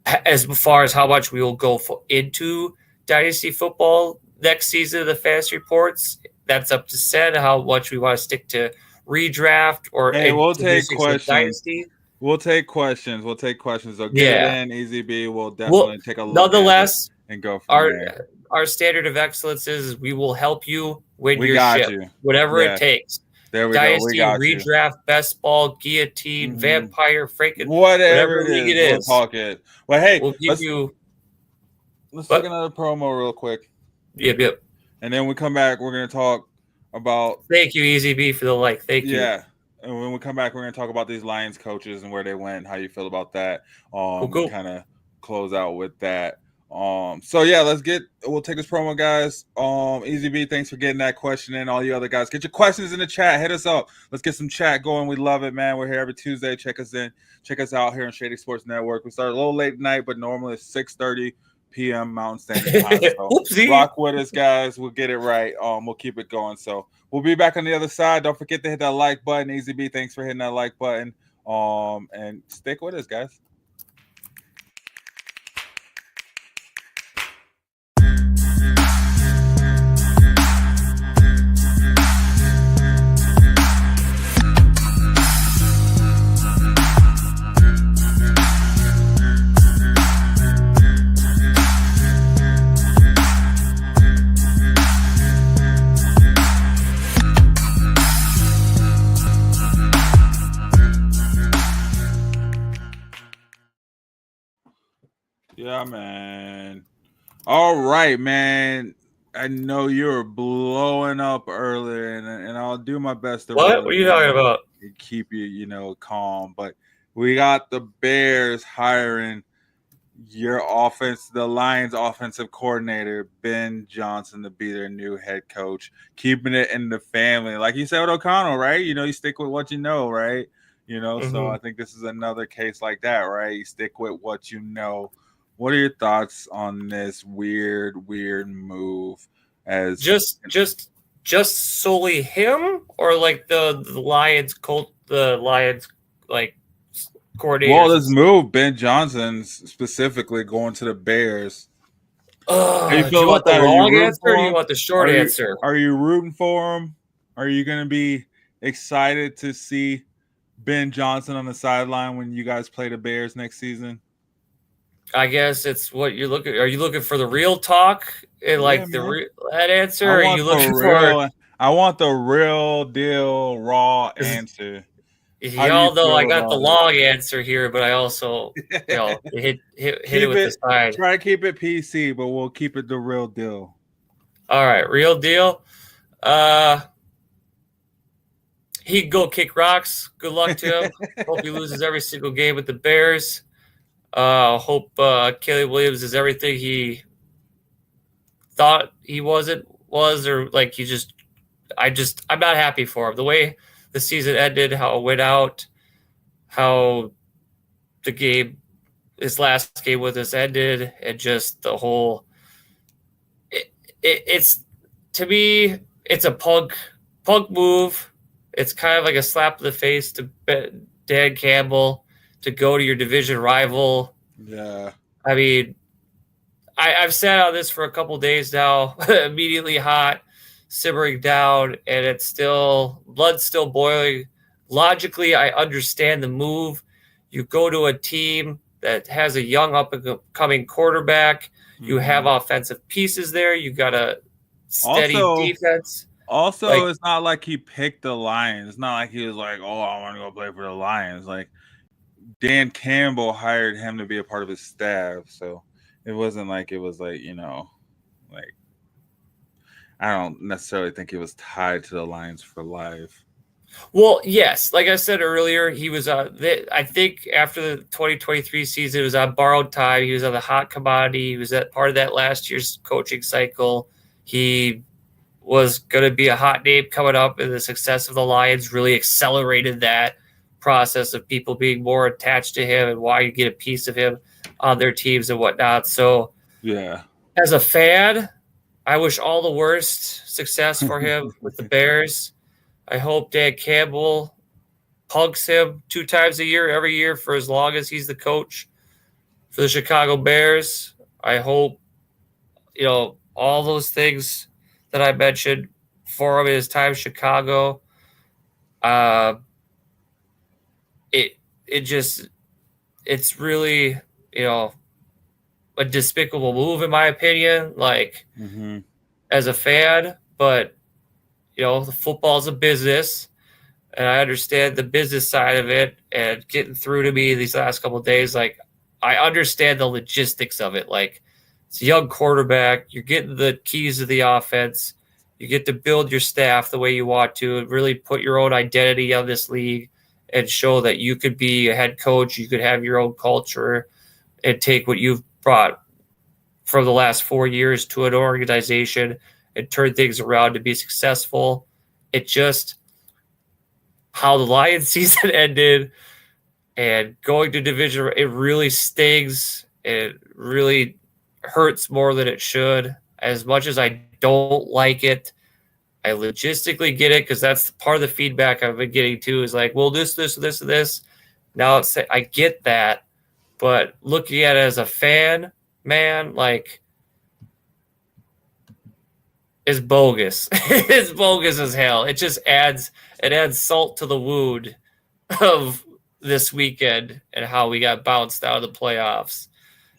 as far as how much we will go into dynasty football next season of the fantasy reports. That's up to Sen how much we want to stick to redraft or we'll take questions. Dynasty. We'll take questions. So get it in, Easy B. We'll definitely take a look. Nonetheless, at it and go from there. Our standard of excellence is we will help you win We your got ship, you. whatever Yeah. it takes. There we Dynasty, go. We got redraft, best ball, guillotine, vampire, Franken, whatever league it we'll is. talk it. Well, hey, We'll give you. let's take another promo real quick, Yep. and then we come back. We're gonna talk about. Thank you, Easy B, for the like. Thank you. Yeah. And when we come back, we're going to talk about these Lions coaches and where they went, how you feel about that. Cool. Kind of close out with that. So yeah, we'll take this promo, guys. Easy B, thanks for getting that question in. All you other guys, get your questions in the chat. Hit us up. Let's get some chat going. We love it, man. We're here every Tuesday. Check us out here on Shady Sports Network. We start a little late tonight, but normally it's 6:30 p.m. Mountain Standard Time. So Oopsie. rock with us, guys. We'll get it right. We'll keep it going. So we'll be back on the other side. Don't forget to hit that like button. Easy B, thanks for hitting that like button. And stick with us, guys. Yeah, man. All right, man. I know you were blowing up earlier, and I'll do my best to. What are you talking about? Keep you, calm. But we got the Bears hiring your the Lions offensive coordinator, Ben Johnson, to be their new head coach, keeping it in the family. Like you said with O'Connell, right? You stick with what you know, right? So I think this is another case like that, right? You stick with what you know. What are your thoughts on this weird move? As just solely him, or like the Lions like coordinator? Well, this move, Ben Johnson specifically going to the Bears. Do you want the long answer or do you want the short answer? Are you rooting for him? Are you going to be excited to see Ben Johnson on the sideline when you guys play the Bears next season? I guess it's what you're looking. Are you looking for the real talk and Yeah, like man. that answer? Or I are want you the looking for? real. I want the real deal, raw 'Cause answer. How do you y'all know I feel got the about it? long answer here, but I also hit it Keep with the it. side. Try to keep it PC, but we'll keep it the real deal. All right, real deal. Uh, he can go kick rocks. Good luck to him. Hope he loses every single game with the Bears. Hope Kelly Williams is everything he thought he was, or like I'm not happy for him. The way the season ended, how it went out, how his last game with us ended, and just the whole. It's to me, it's a punk move. It's kind of like a slap in the face to Dan Campbell to go to your division rival. Yeah. I mean, I've sat on this for a couple days now, immediately hot, simmering down, and it's still blood's still boiling. Logically, I understand the move. You go to a team that has a young up and coming quarterback. You have offensive pieces there. You got a steady defense. Also, it's not like he picked the Lions. It's not like he was like, "Oh, I want to go play for the Lions." Like Dan Campbell hired him to be a part of his staff, so it wasn't like it was like like I don't necessarily think it was tied to the Lions for life. Well, yes, like I said earlier, he was. I think after the 2023 season, it was on borrowed time. He was on the hot commodity. He was at part of that last year's coaching cycle. He was going to be a hot name coming up, and the success of the Lions really accelerated that process of people being more attached to him and why you get a piece of him on their teams and whatnot. So, yeah, as a fan, I wish all the worst success for him with the Bears. I hope Dan Campbell punks him 2 times a year, every year for as long as he's the coach for the Chicago Bears. I hope, all those things that I mentioned for him in his time in Chicago. It's really, a despicable move in my opinion, like as a fan, but the football's a business, and I understand the business side of it. And getting through to me these last couple of days, like I understand the logistics of it. Like it's a young quarterback, you're getting the keys to the offense, you get to build your staff the way you want to, and really put your own identity on this league, and show that you could be a head coach, you could have your own culture, and take what you've brought from the last 4 years to an organization and turn things around to be successful. It just how the Lions season ended and going to division, it really stings. It really hurts more than it should. As much as I don't like it, I logistically get it, because that's part of the feedback I've been getting too, is like, well, this, and this. Now I get that, but looking at it as a fan, man, like, is bogus. It's bogus as hell. It just adds salt to the wound of this weekend and how we got bounced out of the playoffs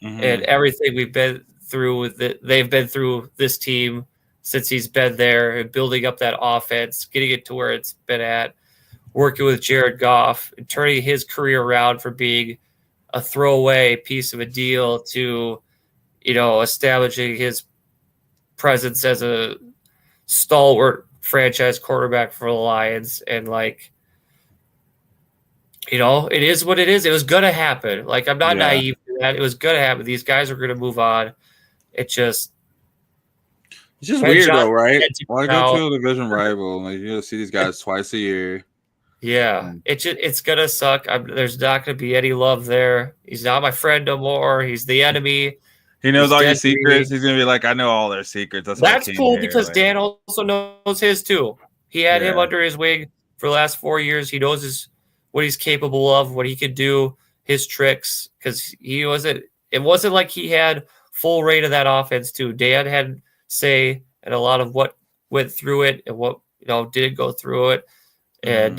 and everything we've been through with it. They've been through this team since he's been there, and building up that offense, getting it to where it's been at, working with Jared Goff and turning his career around from being a throwaway piece of a deal to, establishing his presence as a stalwart franchise quarterback for the Lions. And like, it is what it is. It was going to happen. Like, I'm not naive to that. It was going to happen. These guys are going to move on. It's just weird though, right? Why go to a division rival? Like, you see these guys twice a year. Yeah, it's gonna suck. There's not gonna be any love there. He's not my friend no more. He's the enemy. He knows all your secrets. He's gonna be like, I know all their secrets. That's cool because Dan also knows his too. He had him under his wing for the last 4 years. He knows what he's capable of, what he could do, his tricks. Because it wasn't like he had full reign of that offense too. Dan had say and a lot of what went through it and what didn't go through it. And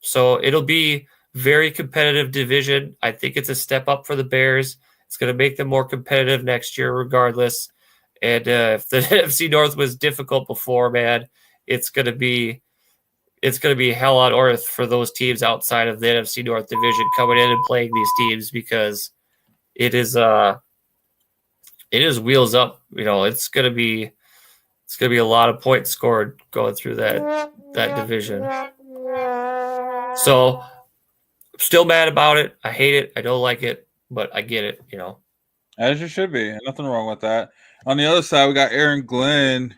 so it'll be very competitive division. I think it's a step up for the Bears. It's going to make them more competitive next year, regardless. And if the NFC North was difficult before, man, it's going to be hell on earth for those teams outside of the NFC North division coming in and playing these teams, because it is wheels up. It's going to be a lot of points scored going through that division. So I'm still mad about it. I hate it. I don't like it, but I get it. As you should be. Nothing wrong with that. On the other side, we got Aaron Glenn.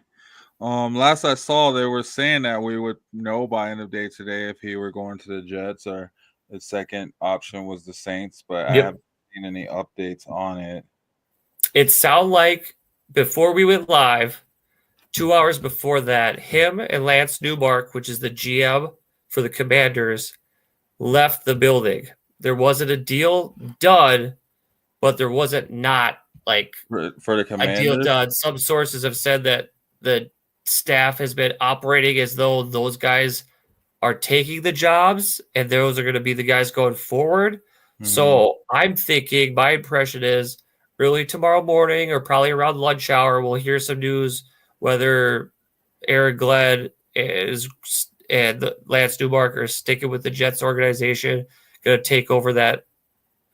Last I saw, they were saying that we would know by end of day today if he were going to the Jets, or the second option was the Saints, but I haven't seen any updates on it. It sounded like before we went live, 2 hours before that, him and Lance Newmark, which is the GM for the Commanders, left the building. There wasn't a deal done, but there wasn't not like for the Commanders. A deal done. Some sources have said that the staff has been operating as though those guys are taking the jobs and those are going to be the guys going forward. Mm-hmm. So I'm thinking, my impression is early tomorrow morning or probably around lunch hour, we'll hear some news whether Aaron Glenn and Lance Newmark are sticking with the Jets organization, going to take over that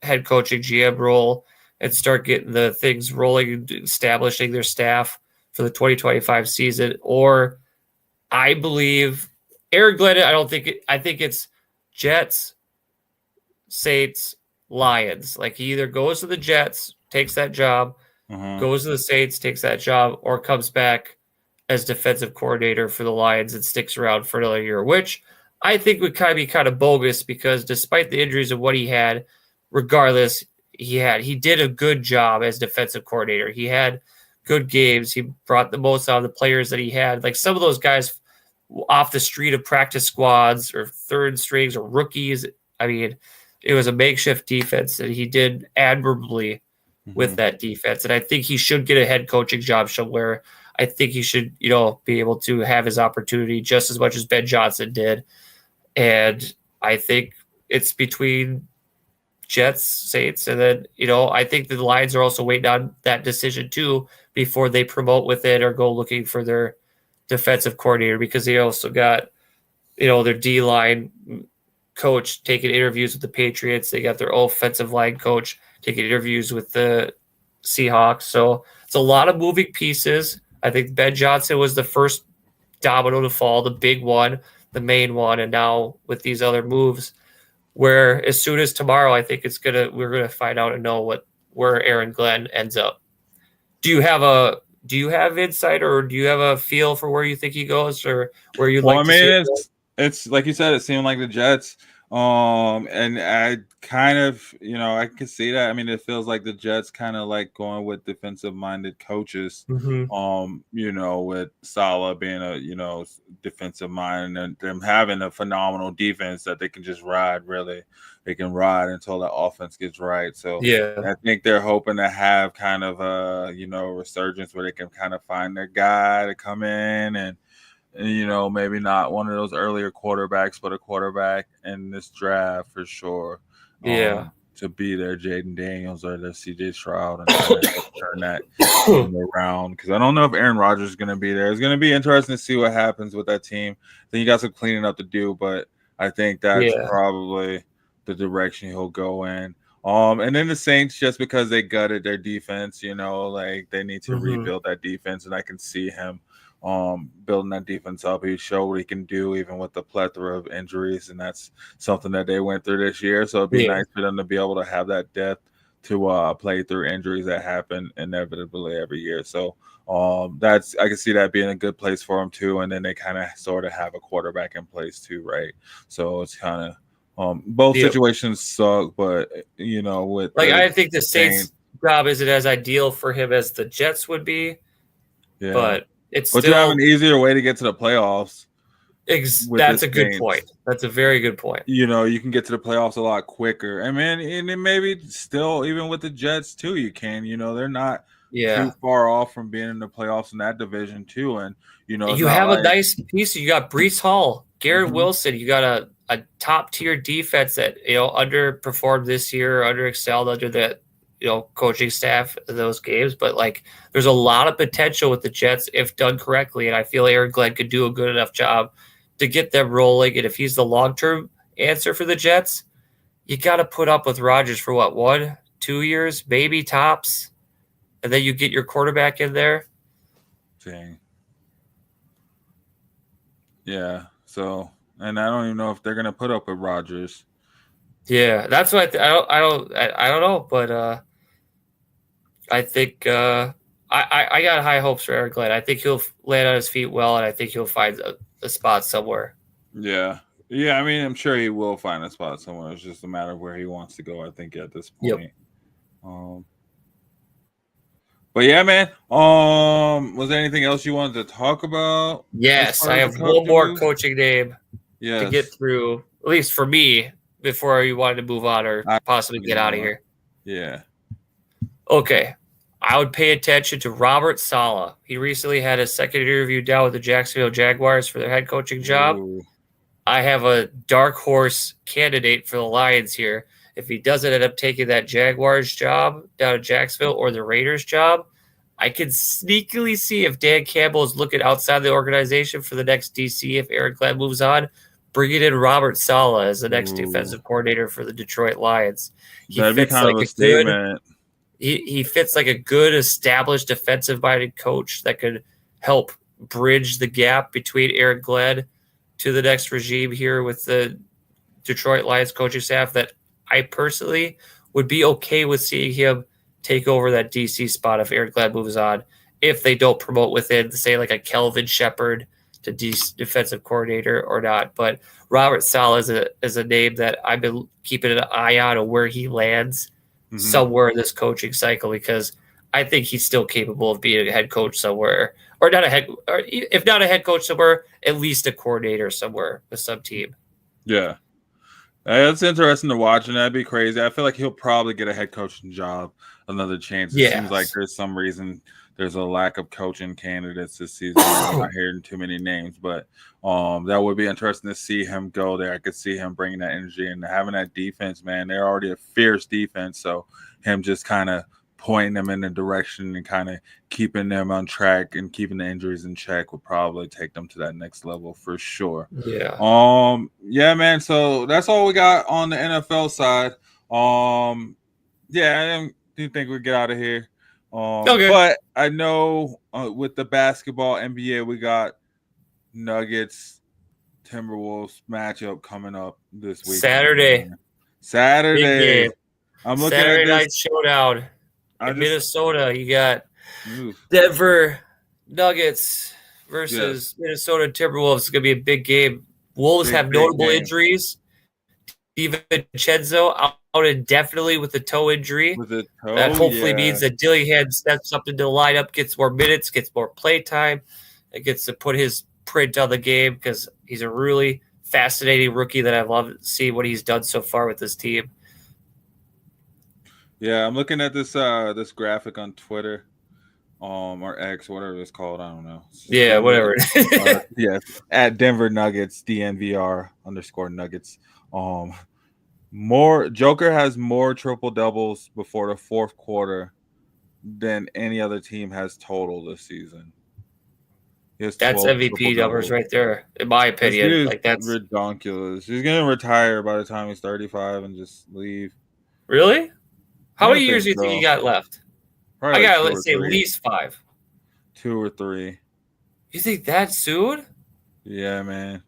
head coaching GM role and start getting the things rolling, establishing their staff for the 2025 season. Or I believe Aaron Glenn, I think it's Jets, Saints, Lions. Like, he either goes to the Jets, takes that job, goes to the Saints, takes that job, or comes back as defensive coordinator for the Lions and sticks around for another year, which I think would be kind of bogus, because despite the injuries of what he had, regardless, he did a good job as defensive coordinator. He had good games. He brought the most out of the players that he had. Like, some of those guys off the street of practice squads or third strings or rookies, I mean, it was a makeshift defense, and he did admirably with that defense. And I think he should get a head coaching job somewhere. I think he should, be able to have his opportunity just as much as Ben Johnson did. And I think it's between Jets, Saints, and then, I think the Lions are also waiting on that decision too before they promote with it or go looking for their defensive coordinator, because they also got, their D-line coach taking interviews with the Patriots. They got their offensive line coach taking interviews with the Seahawks. So it's a lot of moving pieces. I think Ben Johnson was the first domino to fall, the big one, the main one. And now with these other moves, where as soon as tomorrow, I think we're going to find out and know where Aaron Glenn ends up. Do you have insight, or do you have a feel for where you think he goes, or where you'd like to see him go? It's like you said, it seemed like the Jets. And I kind of, I can see that. I mean, it feels like the Jets kind of like going with defensive-minded coaches, with Saleh being a, defensive mind, and them having a phenomenal defense that they can just ride, really. They can ride until the offense gets right. So I think they're hoping to have kind of a, resurgence where they can kind of find their guy to come in and maybe not one of those earlier quarterbacks, but a quarterback in this draft for sure. To be their Jaden Daniels or their CJ Stroud and turn that around. Because I don't know if Aaron Rodgers is going to be there. It's going to be interesting to see what happens with that team. I think you got some cleaning up to do, but I think that's probably the direction he'll go in. And then the Saints, just because they gutted their defense, like they need to rebuild that defense, and I can see him building that defense up. He showed what he can do even with the plethora of injuries, and that's something that they went through this year. So it'd be nice for them to be able to have that depth to play through injuries that happen inevitably every year. So I can see that being a good place for them too. And then they kind of sort of have a quarterback in place too, right? So it's kind of both situations suck, but with I think the Saints' job isn't as ideal for him as the Jets would be, but but you have an easier way to get to the playoffs. That's a good point. That's a very good point. You can get to the playoffs a lot quicker. I mean, and then maybe still, even with the Jets too, you can. They're not too far off from being in the playoffs in that division too. And you have a nice piece. You got Breece Hall, Garrett Wilson. You got a top tier defense that underperformed this year, under excelled under that coaching staff in those games. But like, there's a lot of potential with the Jets if done correctly, and I feel Aaron Glenn could do a good enough job to get them rolling. And if he's the long-term answer for the Jets, you got to put up with Rodgers for what, 1-2 years, maybe tops, and then you get your quarterback in there. Dang. Yeah. So, and I don't even know if they're gonna put up with Rodgers. Yeah, that's what I don't know, but I think I got high hopes for Aaron Glenn. I think he'll land on his feet well, and I think he'll find a spot somewhere. Yeah. I mean, I'm sure he will find a spot somewhere. It's just a matter of where he wants to go, I think, at this point. Yep. But yeah, man. Was there anything else you wanted to talk about? Yes, I have one more coaching name to get through, at least for me, before you wanted to move on or possibly get out of here. Yeah. Okay. I would pay attention to Robert Saleh. He recently had a second interview down with the Jacksonville Jaguars for their head coaching job. Ooh. I have a dark horse candidate for the Lions here. If he doesn't end up taking that Jaguars job down in Jacksonville or the Raiders job, I can sneakily see if Dan Campbell is looking outside the organization for the next DC if Aaron Glenn moves on, bringing in Robert Saleh as the next defensive coordinator for the Detroit Lions. That'd be kind of a statement. He fits like a good, established, defensive-minded coach that could help bridge the gap between Aaron Glenn to the next regime here with the Detroit Lions coaching staff that I personally would be okay with seeing him take over that DC spot if Aaron Glenn moves on, if they don't promote within, say, like a Kelvin Shepard to defensive coordinator or not. But Robert Saleh is a name that I've been keeping an eye on where he lands somewhere in this coaching cycle, because I think he's still capable of being a head coach somewhere, or if not a head coach somewhere, at least a coordinator somewhere with some team. Yeah. That's interesting to watch, and that'd be crazy. I feel like he'll probably get a head coaching job, another chance. It seems like there's some reason there's a lack of coaching candidates this season. I'm not hearing too many names, but that would be interesting to see him go there. I could see him bringing that energy and having that defense, man. They're already a fierce defense, so him just kind of pointing them in the direction and kind of keeping them on track and keeping the injuries in check would probably take them to that next level for sure. Yeah. Yeah, man. So that's all we got on the NFL side. I do think we get out of here. Okay. But I know with the basketball NBA, we got Nuggets Timberwolves matchup coming up this week. Saturday. I'm looking Saturday at this. night showdown. In Minnesota, you got Denver Nuggets versus Minnesota Timberwolves. It's going to be a big game. Wolves have notable injuries. DiVincenzo out indefinitely with a toe injury. That hopefully means that Dillingham steps up into the lineup, gets more minutes, gets more play time, and gets to put his print on the game, because he's a really fascinating rookie that I love to see what he's done so far with this team. Yeah, I'm looking at this this graphic on Twitter, or X, whatever it's called. I don't know. Yeah, whatever. At Denver Nuggets, DNVR_Nuggets. Joker has more triple doubles before the fourth quarter than any other team has total this season. That's MVP numbers right there, in my opinion. That's ridiculous. He's gonna retire by the time he's 35 and just leave. Really? How many years do you think he got left? Probably let's say at least 5. 2 or 3. You think that soon? Yeah, man.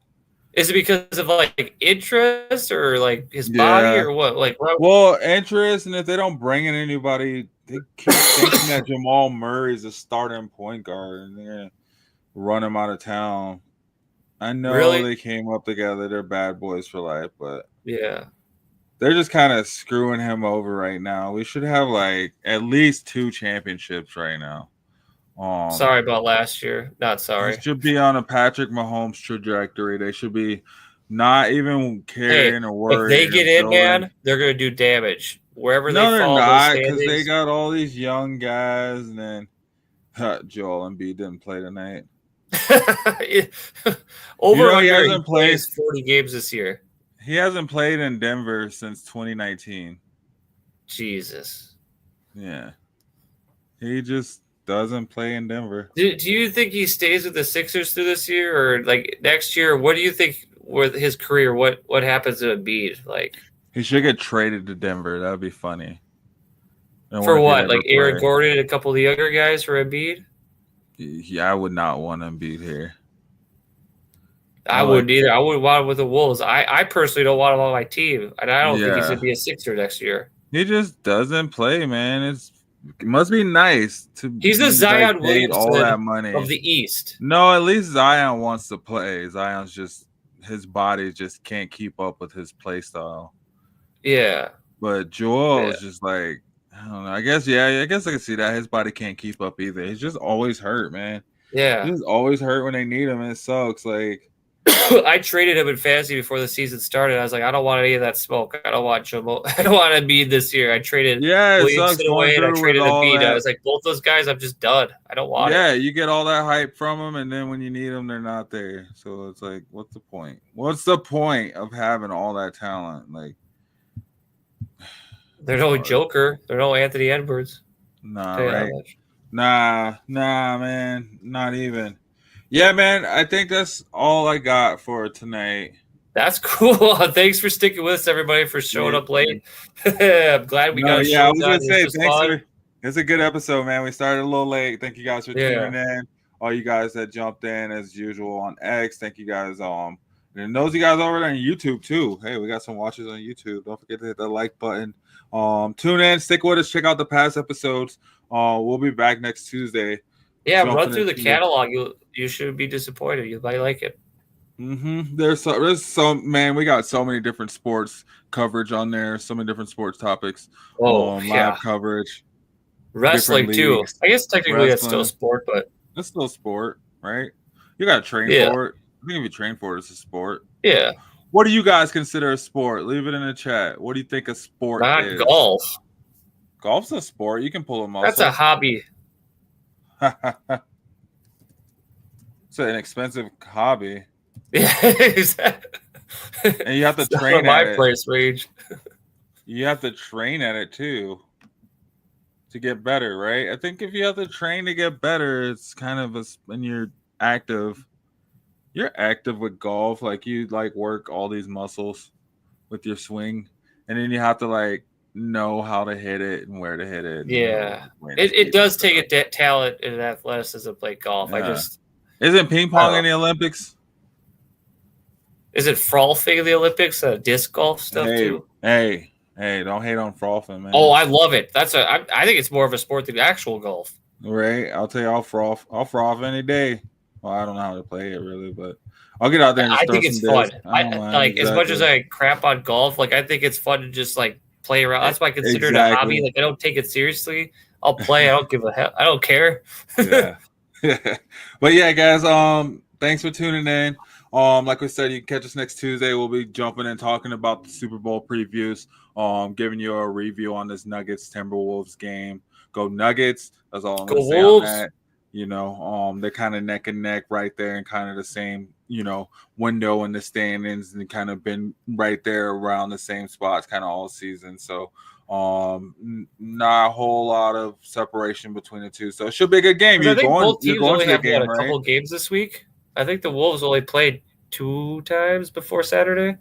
Is it because of like interest or like his body or what? Well, interest, and if they don't bring in anybody, they keep thinking that Jamal Murray is a starting point guard, and they're gonna run him out of town. I know they came up together; they're bad boys for life, but they're just kind of screwing him over right now. We should have like at least 2 championships right now. Sorry about last year. Not sorry. They should be on a Patrick Mahomes trajectory. They should be not even caring or worried. If they get in, man, they're going to do damage. Wherever they fall. No, they're not, because they got all these young guys, and then Joel Embiid didn't play tonight. He hasn't played 40 games this year. He hasn't played in Denver since 2019. Jesus. Yeah. He just doesn't play in Denver. Do you think he stays with the Sixers through this year or like next year? What do you think with his career? What happens to Embiid? Like He should get traded to Denver. That would be funny. I for wonder if he'd what? ever Like Aaron play. Gordon and a couple of the younger guys for Embiid? Yeah, I would not want Embiid here. I wouldn't either. I wouldn't want him with the Wolves. I personally don't want him on my team, and I don't think he's Yeah. going to be a Sixer next year. He just doesn't play, man. It must be nice to He's the be, Zion like, paid all Williamson that money of the East. No, at least Zion wants to play. Zion's just his body just can't keep up with his play style. Yeah. But Joel is just like, I don't know. I guess I can see that his body can't keep up either. He's just always hurt, man. Yeah. He's always hurt when they need him, and it sucks. Like I traded him in fantasy before the season started. I was like, I don't want any of that smoke. I don't want Jamal. I don't want Embiid this year. I traded Williamson away and I traded Embiid. I was like, both those guys, I'm just done. I don't want it. Yeah, you get all that hype from them, and then when you need them, they're not there. So it's like, what's the point? What's the point of having all that talent? Like, they're no Joker. They're no Anthony Edwards. Nah, right? Nah, man. Not even. Yeah, man. I think that's all I got for tonight. That's cool. Thanks for sticking with us, everybody, for showing up late. I'm glad we got a show. Yeah, I was going to say, thanks. It's a good episode, man. We started a little late. Thank you guys for tuning in. All you guys that jumped in as usual on X. Thank you guys. And those of you guys over there on YouTube too. Hey, we got some watchers on YouTube. Don't forget to hit the like button. Tune in, stick with us, check out the past episodes. We'll be back next Tuesday. Yeah, run through the catalog. You should be disappointed. You might like it. There's some man. We got so many different sports coverage on there. So many different sports topics. Live coverage. Wrestling too. I guess technically that's still sport, but it's still sport, right? You got to train for it. I think if you train for it, it's a sport. Yeah. What do you guys consider a sport? Leave it in the chat. What do you think a sport is? Not golf. Golf's a sport. You can pull a muscle. That's a hobby. It's an expensive hobby. Yeah, exactly. And you have to train at my price range. You have to train at it too to get better, right? I think if you have to train to get better, it's kind of when you're active. You're active with golf, like you work all these muscles with your swing, and then you have to know how to hit it and where to hit it. Yeah, it does take a talent and athleticism to play golf. Yeah. Isn't ping pong in the Olympics? Is it frolfing in the Olympics? Disc golf stuff too. Hey, don't hate on frolfing, man. Oh, I love it. I think it's more of a sport than actual golf. Right, I'll tell you, I'll froth any day. Well, I don't know how to play it really, but I'll get out there and just I think it's fun. As much as I crap on golf, I think it's fun to just play around. That's why I consider it a hobby. I don't take it seriously. I'll play. I don't give a hell. I don't care. Yeah. But yeah, guys, thanks for tuning in. Like we said, you can catch us next Tuesday. We'll be jumping and talking about the Super Bowl previews, giving you a review on this Nuggets Timberwolves game. Go Nuggets. That's all I'm going to say on that. They're kind of neck and neck right there and kind of the same, window in the standings and kind of been right there around the same spots kind of all season. So not a whole lot of separation between the two. So it should be a good game. I think both teams only have a couple games this week. I think the Wolves only played 2 times before Saturday.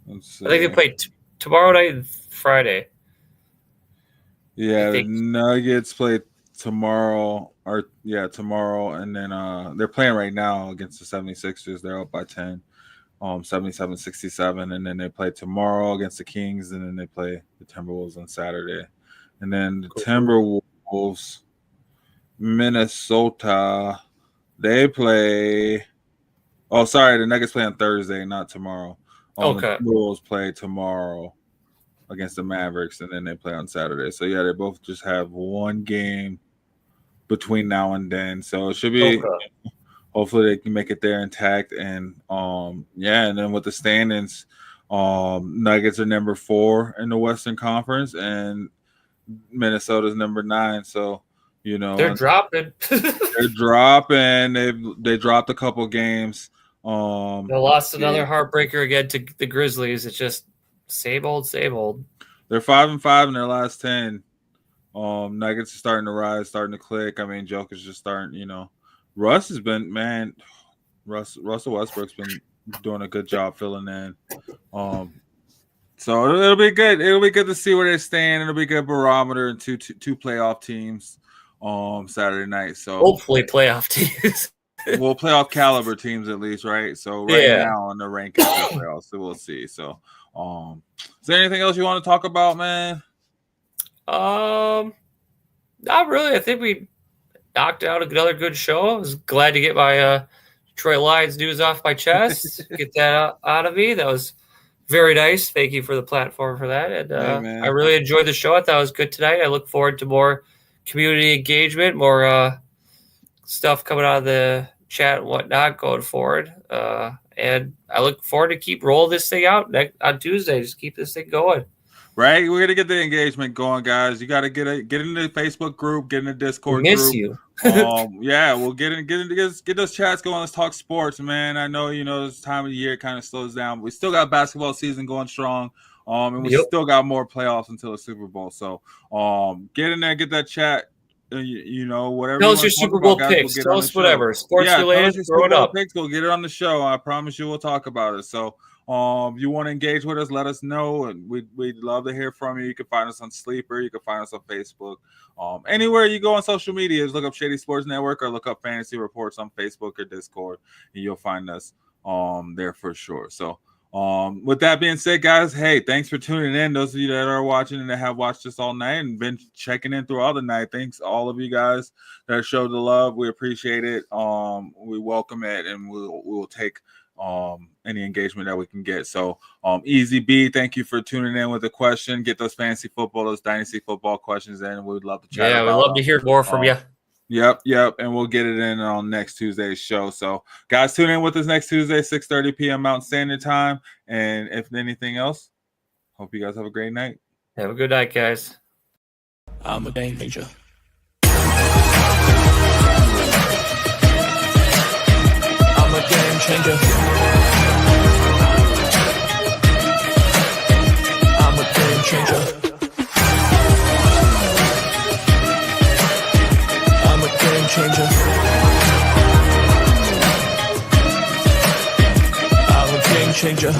I think they played tomorrow night and Friday. Yeah, the Nuggets play tomorrow, and then they're playing right now against the 76ers. They're up by 10, 77-67, and then they play tomorrow against the Kings, and then they play the Timberwolves on Saturday. And then the Timberwolves, Minnesota, they play – the Nuggets play on Thursday, not tomorrow. Okay. The Timberwolves play tomorrow against the Mavericks, and then they play on Saturday. So, yeah, they both just have one game between now and then. So, it should be hopefully they can make it there intact. And, and then with the standings, Nuggets are number 4 in the Western Conference, and Minnesota's number 9. So, they're dropping. They're dropping. They dropped a couple games. They lost another heartbreaker again to the Grizzlies. It's just same old, same old. They're 5-5 in their last 10. Nuggets are starting to rise, starting to click. I mean, Jokic is just starting, Russ has been, man, Russell Westbrook's been doing a good job filling in. So it'll be good. It'll be good to see where they stand. It'll be a good barometer and two playoff teams Saturday night. So hopefully playoff teams. Well, playoff caliber teams at least, right? So now in the rankings of the playoffs, so we'll see. So is there anything else you want to talk about, man? Not really. I think we knocked out another good show. I was glad to get my Detroit Lions news off my chest, get that out of me. That was very nice. Thank you for the platform for that. And I really enjoyed the show. I thought it was good tonight. I look forward to more community engagement, more stuff coming out of the chat and whatnot going forward. And I look forward to keep rolling this thing out on Tuesday. Just keep this thing going. Right, we're gonna get the engagement going, guys. You got to get in the Facebook group, get in the Discord Miss group. You. Yeah, we'll get those chats going. Let's talk sports, man. I know this time of the year kind of slows down, but we still got basketball season going strong. And we still got more playoffs until the Super Bowl. So, get in there, get that chat. Whatever. Tell us your Super Bowl picks. Tell us whatever. Sports related. Throw it up. Picks, go get it on the show. I promise you, we'll talk about it. So. You want to engage with us, let us know, and we'd love to hear from you. You can find us on Sleeper, you can find us on Facebook, anywhere you go on social media, just look up Shady Sports Network or look up Fantasy Reports on Facebook or Discord, and you'll find us there for sure. So with that being said, guys, hey, thanks for tuning in. Those of you that are watching and that have watched us all night and been checking in throughout the night, thanks all of you guys that showed the love. We appreciate it. We welcome it, and we'll take any engagement that we can get. So Easy B, thank you for tuning in with a question. Get those fantasy football, those dynasty football questions in. We'd love to chat. Yeah, we'd love to hear more from you. Yep, and we'll get it in on next Tuesday's show. So guys, tune in with us next Tuesday, 6:30 p.m. Mountain Standard Time. And if anything else, hope you guys have a great night. Have a good night, guys. I'm a game changer. I'm a game changer. I'm a game changer. I'm a game changer. I'm a game changer.